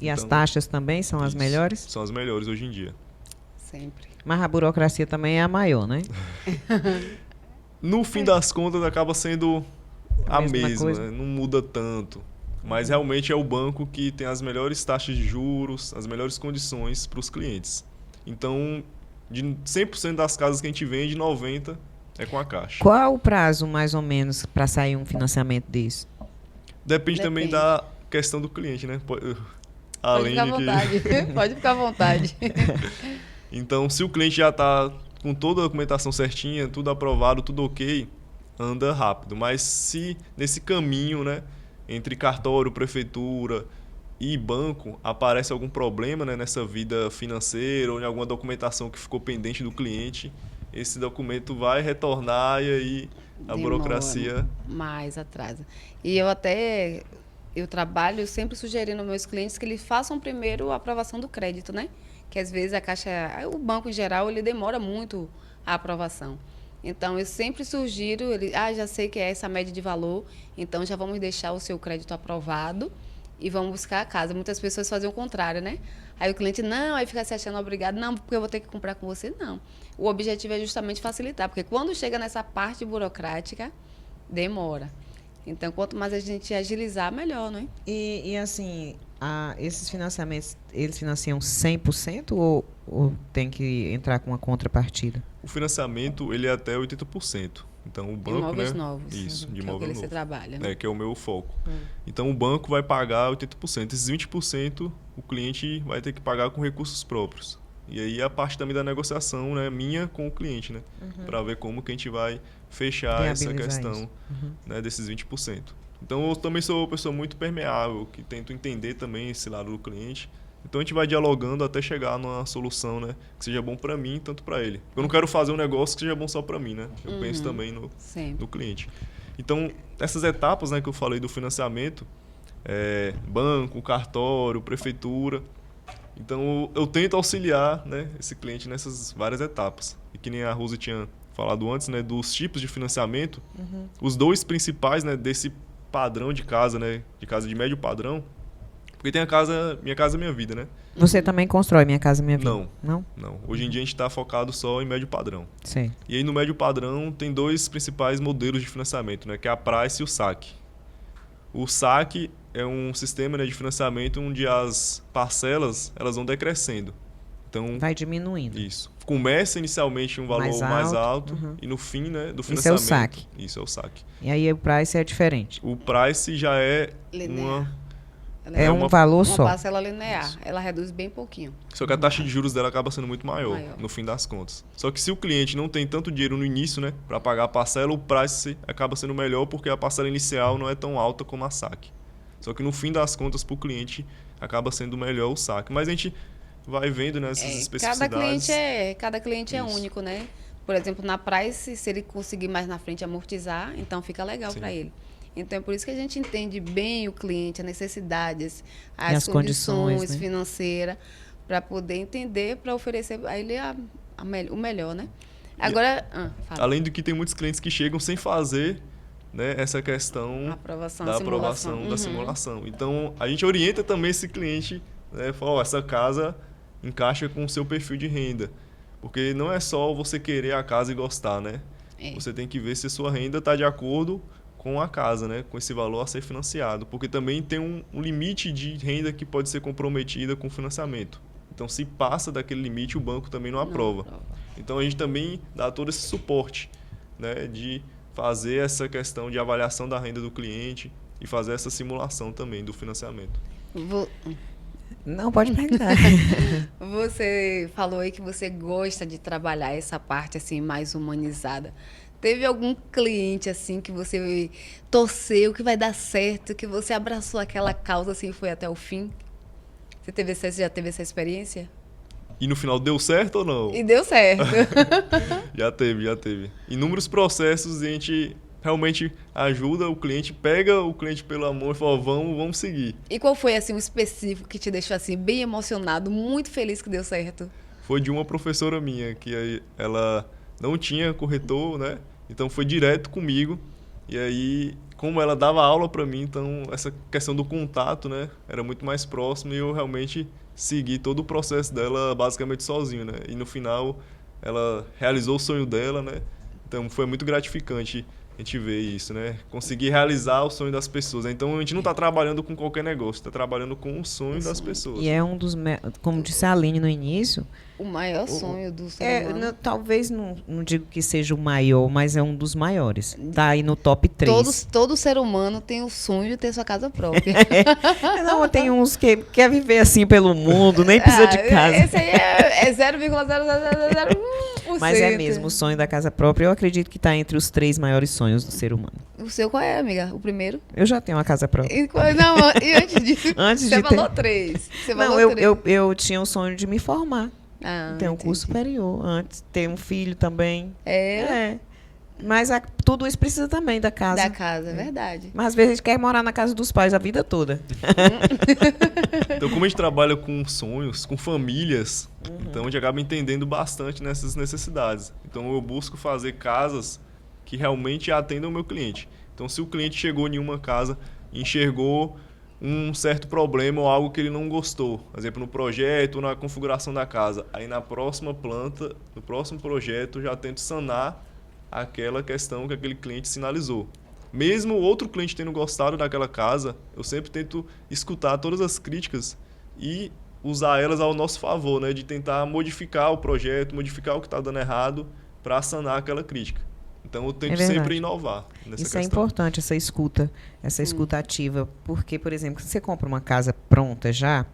E as taxas também são as melhores? São as melhores hoje em dia. Sempre. Mas a burocracia também é a maior, né? No fim das contas, acaba sendo a mesma, coisa. né? Não muda tanto. Mas realmente é o banco que tem as melhores taxas de juros, as melhores condições para os clientes. Então, de 100% das casas que a gente vende, 90% é com a Caixa. Qual o prazo, mais ou menos, para sair um financiamento desse? Depende também da questão do cliente, né? Pode ficar à vontade. Pode ficar à vontade. Então, se o cliente já está com toda a documentação certinha, tudo aprovado, tudo ok, anda rápido. Mas se nesse caminho, né, entre cartório, prefeitura e banco, aparece algum problema, né, nessa vida financeira ou em alguma documentação que ficou pendente do cliente, esse documento vai retornar e aí a burocracia... mais atrasa. E eu trabalho sempre sugerindo aos meus clientes que eles façam primeiro a aprovação do crédito, né? Que às vezes a Caixa, o banco em geral, ele demora muito a aprovação. Então, eu sempre sugiro, já sei que é essa média de valor, então já vamos deixar o seu crédito aprovado e vamos buscar a casa. Muitas pessoas fazem o contrário, né? Aí o cliente, não, aí fica se achando obrigado, não, porque eu vou ter que comprar com você, não. O objetivo é justamente facilitar, porque quando chega nessa parte burocrática, demora. Então, quanto mais a gente agilizar, melhor, não é? E assim, esses financiamentos, eles financiam 100% ou tem que entrar com uma contrapartida? O financiamento, ele é até 80%. Então, o banco, imóveis né? novos. Isso, de que imóvel é o que novo. você trabalha, né? Que é o meu foco. Então, o banco vai pagar 80%. Esses 20%, o cliente vai ter que pagar com recursos próprios. E aí, a parte também da negociação, né, minha com o cliente, né? Para ver como que a gente vai fechar essa questão, né, desses 20%. Então, eu também sou uma pessoa muito permeável, que tento entender também esse lado do cliente. Então, a gente vai dialogando até chegar numa solução, né, que seja bom para mim, tanto para ele. Eu não quero fazer um negócio que seja bom só para mim, né? Eu penso também no cliente. Então, essas etapas, né, que eu falei do financiamento, banco, cartório, prefeitura. Então, eu tento auxiliar, né, esse cliente nessas várias etapas. E que nem a Rose tinha falado antes, né, dos tipos de financiamento, os dois principais, né, desse padrão de casa, né, de casa de médio padrão, porque tem a casa, Minha Casa Minha Vida, né? Você também constrói Minha Casa Minha Vida? Não. Hoje em dia a gente está focado só em médio padrão. Sim. E aí no médio padrão tem dois principais modelos de financiamento, né, que é a Price e o SAC. O SAC é um sistema, né, de financiamento onde as parcelas elas vão decrescendo. Então, vai diminuindo. Isso. Começa inicialmente um valor mais alto e no fim, né, do financiamento... Isso é o SAC. Isso é o SAC. E aí o Price é diferente. O Price já é linear. É um valor só. Uma parcela linear. Isso. Ela reduz bem pouquinho. Só que a taxa de juros dela acaba sendo muito maior no fim das contas. Só que se o cliente não tem tanto dinheiro no início, né, para pagar a parcela, o Price acaba sendo melhor porque a parcela inicial não é tão alta como a SAC. Só que no fim das contas, para o cliente, acaba sendo melhor o SAC. Mas a gente vai vendo, né, essas especificidades. Cada cliente é único, né? Por exemplo, na Price, se ele conseguir mais na frente amortizar, então fica legal para ele. Então, é por isso que a gente entende bem o cliente, as necessidades, as condições, né, financeiras, para poder entender, para oferecer a ele o melhor, né? Agora, além do que tem muitos clientes que chegam sem fazer, né, essa questão da aprovação da simulação. Então, a gente orienta também esse cliente, né, fala, essa casa encaixa com o seu perfil de renda. Porque não é só você querer a casa e gostar, né? Você tem que ver se a sua renda está de acordo com a casa, né, com esse valor a ser financiado. Porque também tem um limite de renda que pode ser comprometida com o financiamento. Então, se passa daquele limite, o banco também não aprova. Então, a gente também dá todo esse suporte, né, de fazer essa questão de avaliação da renda do cliente e fazer essa simulação também do financiamento. Não, pode perguntar. Você falou aí que você gosta de trabalhar essa parte assim mais humanizada. Teve algum cliente assim que você torceu que vai dar certo, que você abraçou aquela causa assim e foi até o fim? Você já teve essa experiência? E no final deu certo ou não? E deu certo. Já teve. Inúmeros processos e a gente realmente ajuda o cliente, pega o cliente pela mão e fala, vamos seguir. E qual foi assim um específico que te deixou assim bem emocionado, muito feliz que deu certo? Foi de uma professora minha, que aí ela não tinha corretor, né? Então foi direto comigo. E aí, como ela dava aula para mim, então essa questão do contato, né, era muito mais próximo e eu realmente segui todo o processo dela basicamente sozinho, né? E no final ela realizou o sonho dela, né? Então foi muito gratificante a gente ver isso, né? Conseguir realizar o sonho das pessoas. Então a gente não está trabalhando com qualquer negócio, está trabalhando com o sonho das pessoas. E é um dos, como disse a Aline no início, O maior sonho do ser humano. talvez não digo que seja o maior, mas é um dos maiores. Tá aí no top 3. Todo ser humano tem o sonho de ter sua casa própria. Não, tem uns que quer viver assim pelo mundo, nem precisa de casa. Esse aí é 0,0001%. Mas é mesmo, o sonho da casa própria, eu acredito que está entre os 3 maiores sonhos do ser humano. O seu qual é, amiga? O primeiro? Eu já tenho uma casa própria. E antes disso, Antes você de falou ter... 3. Não, eu tinha o sonho de me formar. Ter um curso superior antes, ter um filho também. Mas tudo isso precisa também da casa. Da casa, é verdade. Mas às vezes a gente quer morar na casa dos pais a vida toda. Então, como a gente trabalha com sonhos, com famílias, então a gente acaba entendendo bastante nessas necessidades. Então, eu busco fazer casas que realmente atendam o meu cliente. Então, se o cliente chegou em uma casa e enxergou um certo problema ou algo que ele não gostou, por exemplo, no projeto ou na configuração da casa, aí na próxima planta, no próximo projeto, eu já tento sanar aquela questão que aquele cliente sinalizou. Mesmo o outro cliente tendo gostado daquela casa, eu sempre tento escutar todas as críticas e usar elas ao nosso favor, né? De tentar modificar o projeto, modificar o que está dando errado para sanar aquela crítica. Então eu tento sempre inovar nessa Isso questão. É importante, essa escuta ativa, porque, por exemplo, se você compra uma casa pronta já,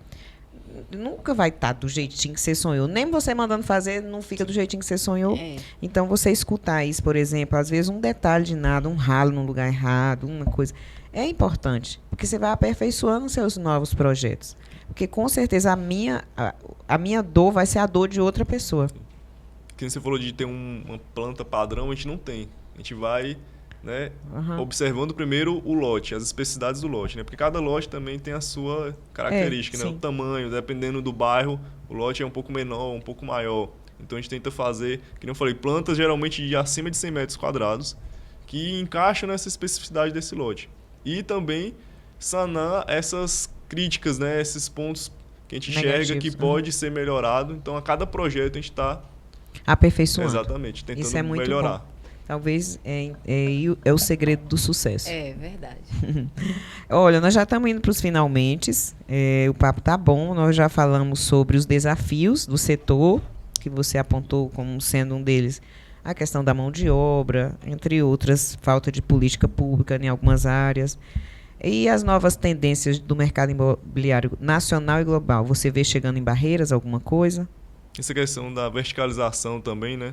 nunca vai estar do jeitinho que você sonhou. Nem você mandando fazer, não fica do jeitinho que você sonhou. Então, você escutar isso, por exemplo, às vezes um detalhe de nada, um ralo no lugar errado, uma coisa, é importante, porque você vai aperfeiçoando seus novos projetos. Porque, com certeza, a minha dor vai ser a dor de outra pessoa. Que você falou de ter uma planta padrão, a gente não tem. A gente vai, né, observando primeiro o lote, as especificidades do lote, né? Porque cada lote também tem a sua característica, né? O tamanho, dependendo do bairro, o lote é um pouco menor, um pouco maior. Então a gente tenta fazer, que nem eu falei, plantas geralmente de acima de 100 metros quadrados, que encaixam nessa especificidade desse lote. E também sanar essas críticas, né? Esses pontos que a gente enxerga que pode ser melhorado. Então a cada projeto a gente está aperfeiçoando. Exatamente, tentando Isso é muito melhorar. Bom. Talvez é o segredo do sucesso. É verdade. Olha, nós já estamos indo para os finalmente. O papo tá bom. Nós já falamos sobre os desafios do setor, que você apontou como sendo um deles a questão da mão de obra, entre outras, falta de política pública em algumas áreas. E as novas tendências do mercado imobiliário nacional e global. Você vê chegando em barreiras alguma coisa? Essa questão da verticalização também, né?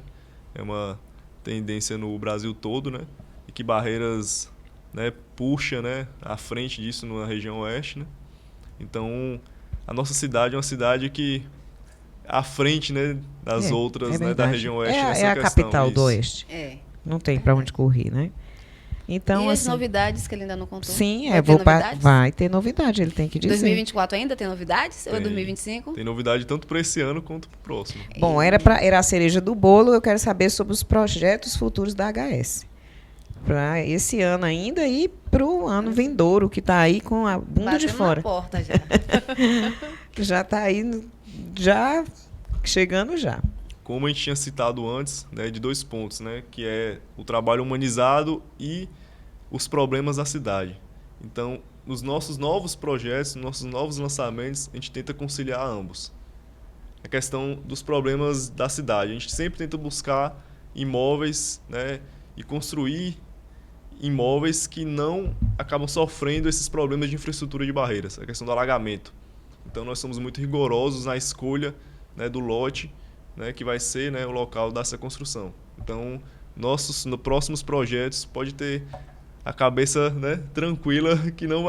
É uma tendência no Brasil todo, né? E que Barreiras, né, puxa, né, à frente disso na região oeste, né? Então, a nossa cidade é uma cidade que à frente, né, das outras, né, da região oeste nessa questão. É a capital do oeste. Não tem para onde correr, né? Então, e as novidades que ele ainda não contou? Sim, vai ter novidade, ele tem que dizer. 2024 ainda tem novidades? Ou é 2025? Tem novidade tanto para esse ano quanto para o próximo. Bom, era a cereja do bolo, eu quero saber sobre os projetos futuros da HS. Para esse ano ainda e para o ano vindouro, que está aí com a bunda de fora. Na porta já. Já está aí, já chegando já. Como a gente tinha citado antes, né, de 2 pontos, né, que é o trabalho humanizado e os problemas da cidade. Então, nos nossos novos projetos, nos nossos novos lançamentos, a gente tenta conciliar ambos. A questão dos problemas da cidade. A gente sempre tenta buscar imóveis, né, e construir imóveis que não acabam sofrendo esses problemas de infraestrutura de barreiras, a questão do alagamento. Então, nós somos muito rigorosos na escolha, né, do lote, né, que vai ser, né, o local dessa construção. Então, nossos próximos projetos pode ter a cabeça, né, tranquila que não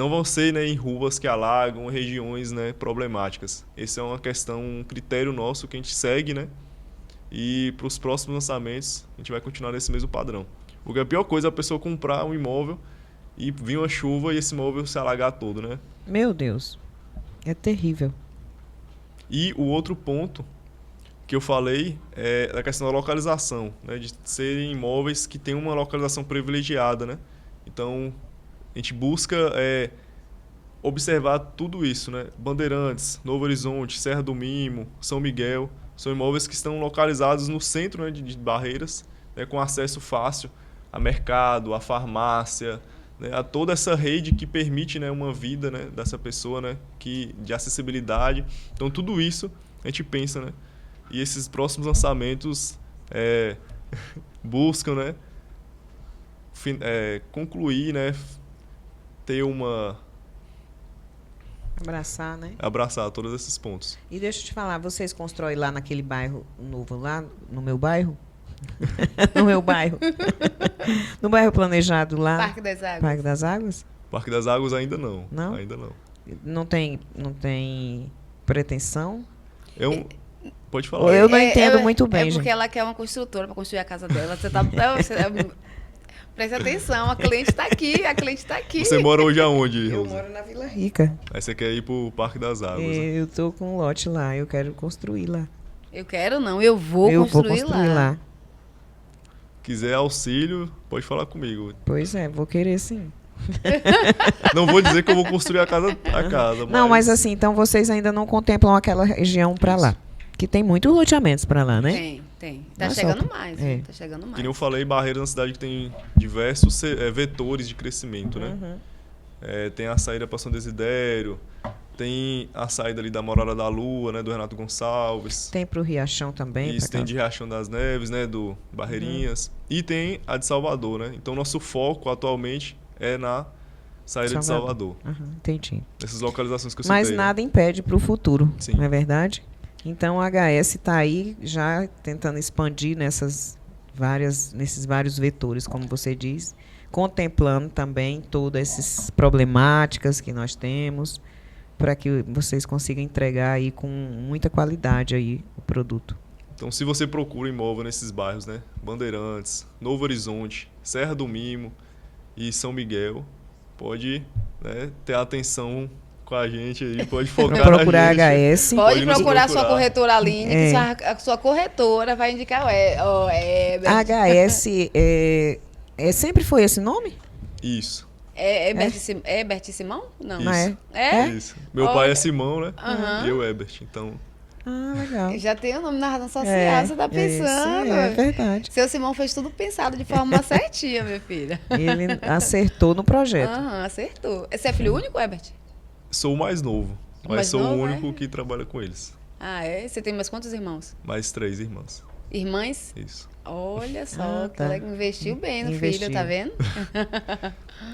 vão ser, né, em ruas que alagam, regiões, né, problemáticas. Esse é uma questão, um critério nosso que a gente segue, né, e para os próximos lançamentos a gente vai continuar nesse mesmo padrão. Porque a pior coisa é a pessoa comprar um imóvel e vir uma chuva e esse imóvel se alagar todo, né? Meu Deus, é terrível. E o outro ponto que eu falei é a questão da localização, né? De serem imóveis que têm uma localização privilegiada, né? Então, a gente busca observar tudo isso, né? Bandeirantes, Novo Horizonte, Serra do Mimo, São Miguel, são imóveis que estão localizados no centro, né, de Barreiras, né, com acesso fácil a mercado, a farmácia, né, a toda essa rede que permite, né, uma vida, né, dessa pessoa, né, de acessibilidade. Então, tudo isso a gente pensa, né? E esses próximos lançamentos buscam, né, concluir, né, ter abraçar todos esses pontos. E deixa eu te falar, vocês constroem lá naquele bairro novo, lá no meu bairro? No meu bairro. No bairro planejado lá. Parque das Águas. Parque das Águas? Parque das Águas ainda não. Não? Ainda não. Não tem pretensão? Pode falar. Eu não entendo muito bem, É porque gente. ela quer uma construtora para construir a casa dela. Presta atenção, a cliente está aqui. Você mora hoje aonde, Eu Rosa? moro na Vila Rica. Aí você quer ir pro Parque das Águas, né? Eu tô com um lote lá, eu quero construir lá. Eu vou construir lá. Quiser auxílio, pode falar comigo. Pois é, vou querer sim. Não vou dizer que eu vou construir a casa. Não, mas assim, então vocês ainda não contemplam aquela região para lá. Que tem muitos loteamentos para lá, né? Tem. Não Tá é chegando só- mais. é. Tá chegando mais. Que nem eu falei, Barreiras é uma cidade que tem diversos vetores de crescimento, né? Uhum. Tem a saída para São Desidério, tem a saída ali da Morada da Lua, né, do Renato Gonçalves. Tem pro Riachão também. Isso, pra tem de Riachão das Neves, né, do Barreirinhas. E tem a de Salvador, né? Então, nosso foco atualmente é na saída de Salvador. Uhum, entendi. Nessas localizações que eu Mas citei. nada impede para o futuro, Sim. não é verdade? Então a HS está aí já tentando expandir nesses vários vetores, como você diz, contemplando também todas essas problemáticas que nós temos, para que vocês consigam entregar aí com muita qualidade aí o produto. Então, se você procura imóvel nesses bairros, né? Bandeirantes, Novo Horizonte, Serra do Mimo e São Miguel, pode, né, ter atenção com a gente aí, pode focar Procurar na gente. HS. Pode nos procurar sua corretora Aline, É. que a sua corretora vai indicar o Herbert. HS sempre foi esse nome? Isso. Herbert Simão? Não. Não é? É? Isso. Meu Olha. pai é Simão, né? Aham. E eu, Herbert. Então, Ah, legal. Já tem o nome na razão social, você tá pensando. É verdade. Seu Simão fez tudo pensado de forma certinha, minha filha. Ele acertou no projeto. Aham, acertou. Você é filho único, Herbert? sou o mais novo, mas Mais sou novo, o único é? que trabalha com eles. Ah, é? Você tem mais quantos irmãos? Mais 3 irmãs. Irmãs? Isso. Olha só, Ah, que tá. ela investiu bem no Investiu. filho, tá vendo?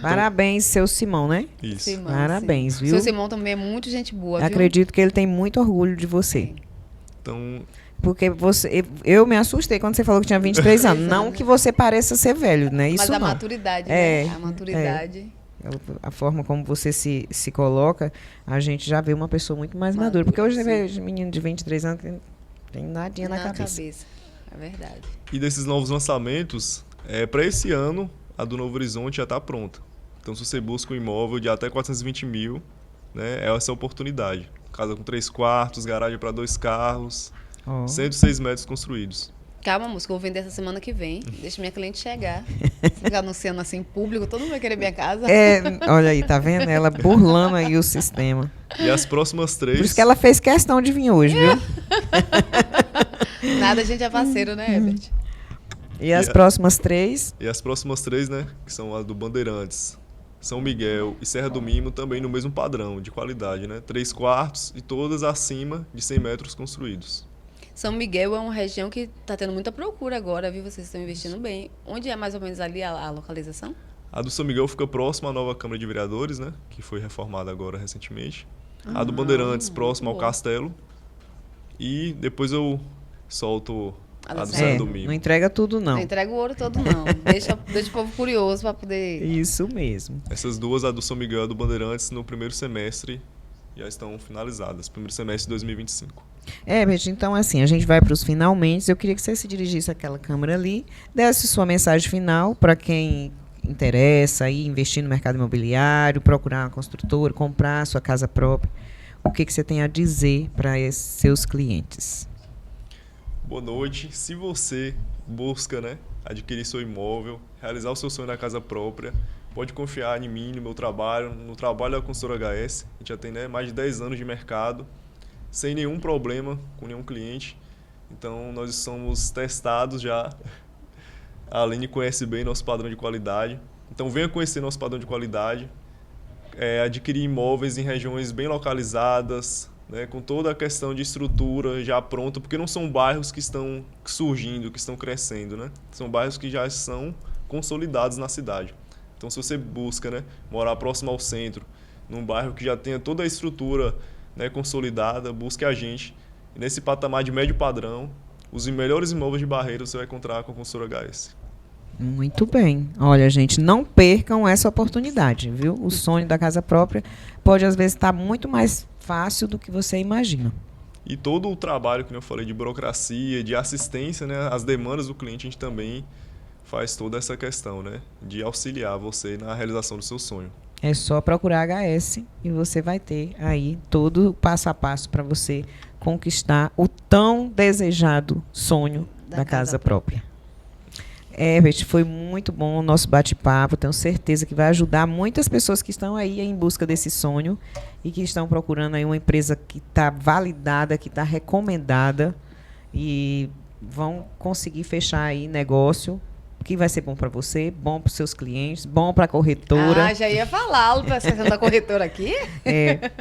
Parabéns, seu Simão, né? Isso. Simão, Parabéns, sim. viu? Seu Simão também é muito gente boa, viu? Acredito que ele tem muito orgulho de você. Então, Porque eu me assustei quando você falou que tinha 23 anos. Não que você pareça ser velho, né? Isso Mas a não. maturidade, É, né? A maturidade. A forma como você se coloca, a gente já vê uma pessoa muito mais madura. Porque hoje você vê os meninos de 23 anos que não tem nadinha na cabeça. É verdade. e desses novos lançamentos, para esse ano, a do Novo Horizonte já está pronta. Então, se você busca um imóvel de até 420 mil, né, é essa oportunidade. Casa com 3 quartos, garagem para 2 carros, Ó. 106 metros construídos. Calma, moça, que eu vou vender essa semana que vem. Deixa minha cliente chegar. Se ficar anunciando assim em público, todo mundo vai querer minha casa. Olha aí, tá vendo? Ela burlando aí o sistema. E as próximas 3... Por isso que ela fez questão de vir hoje, viu? Nada, a gente é parceiro, né, Herbert? E as E a- próximas 3? E as próximas 3, né, que são a do Bandeirantes, São Miguel e Serra do Mimo, também no mesmo padrão de qualidade, né? 3 quartos e todas acima de 100 metros construídos. São Miguel é uma região que está tendo muita procura agora, viu? Vocês estão investindo bem. Onde é mais ou menos ali a localização? A do São Miguel fica próxima à nova Câmara de Vereadores, né? Que foi reformada agora recentemente. A do Bandeirantes, próxima ao boa. Castelo. E depois eu solto a do Alessandra. Santo Não Domingo. entrega tudo, não. Não entrega o ouro todo, não. Deixa o povo curioso para poder... Isso mesmo. Essas duas, a do São Miguel e a do Bandeirantes, no primeiro semestre já estão finalizadas. Primeiro semestre de 2025. Beth, então assim, a gente vai para os finalmente. Eu queria que você se dirigisse àquela câmera ali, desse sua mensagem final para quem interessa aí investir no mercado imobiliário, procurar uma construtora, comprar a sua casa própria. O que você tem a dizer para esses seus clientes? Boa noite. Se você busca, né, adquirir seu imóvel, realizar o seu sonho na casa própria, pode confiar em mim, no meu trabalho, no trabalho da Construtora HS. A gente já tem, né, mais de 10 anos de mercado, sem nenhum problema com nenhum cliente. Então, nós somos testados já. A Aline conhece bem nosso padrão de qualidade. Então, venha conhecer nosso padrão de qualidade. Adquirir imóveis em regiões bem localizadas, né, com toda a questão de estrutura já pronta, porque não são bairros que estão surgindo, que estão crescendo, né? São bairros que já são consolidados na cidade. Então, se você busca, né, morar próximo ao centro, num bairro que já tenha toda a estrutura, né, consolidada, busque a gente. E nesse patamar de médio padrão, os melhores imóveis de Barreiras você vai encontrar com a Construtora HS. Muito bem. Olha, gente, não percam essa oportunidade, viu? O sonho da casa própria pode, às vezes, estar muito mais fácil do que você imagina. E todo o trabalho, que eu falei, de burocracia, de assistência, né, às demandas do cliente, a gente também faz toda essa questão, né, de auxiliar você na realização do seu sonho. É só procurar HS e você vai ter aí todo o passo a passo para você conquistar o tão desejado sonho da casa própria. Beth, foi muito bom o nosso bate-papo. Tenho certeza que vai ajudar muitas pessoas que estão aí em busca desse sonho e que estão procurando aí uma empresa que está validada, que está recomendada e vão conseguir fechar aí negócio que vai ser bom para você, bom para os seus clientes, bom para a corretora. Ah, já ia falar, a questão da corretora aqui.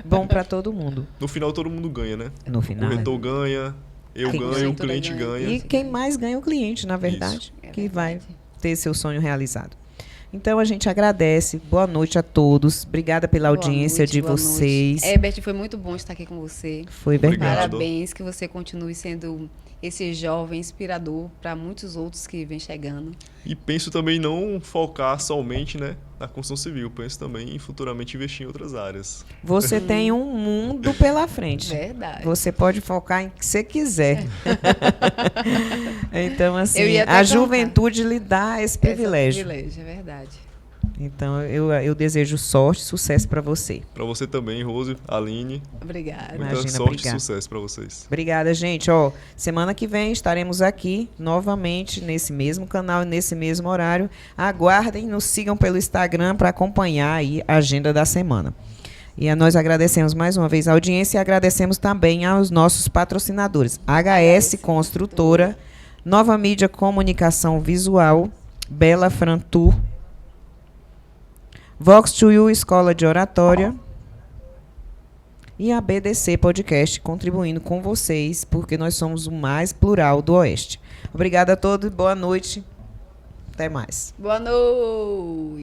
Bom para todo mundo. No final, todo mundo ganha, né? No final. O corretor ganha, eu ganho, o cliente ganha. E quem mais ganha é o cliente, na verdade, que vai ter seu sonho realizado. Então, a gente agradece. Boa noite a todos. Obrigada pela audiência de vocês. Beth, foi muito bom estar aqui com você. Foi verdade. Parabéns, que você continue sendo esse jovem inspirador para muitos outros que vêm chegando. E penso também não focar somente, né, na construção civil. Penso também em futuramente investir em outras áreas. Você tem um mundo pela frente. Verdade. Você pode focar em que você quiser. Então, assim, Eu ia até a juventude lhe dá esse privilégio. É verdade. Então, eu desejo sorte e sucesso para você. Para você também, Rose, Aline. Obrigada. Muita Imagina, sorte obrigada. e sucesso para vocês. Obrigada, gente. Semana que vem estaremos aqui novamente nesse mesmo canal e nesse mesmo horário. Aguardem, nos sigam pelo Instagram para acompanhar aí a agenda da semana. E nós agradecemos mais uma vez a audiência e agradecemos também aos nossos patrocinadores. HS Construtora, Nova Mídia Comunicação Visual, Bela Frantur, Vox 2U Escola de Oratória e a BDC Podcast, contribuindo com vocês, porque nós somos o mais plural do Oeste. Obrigada a todos, boa noite, até mais. Boa noite.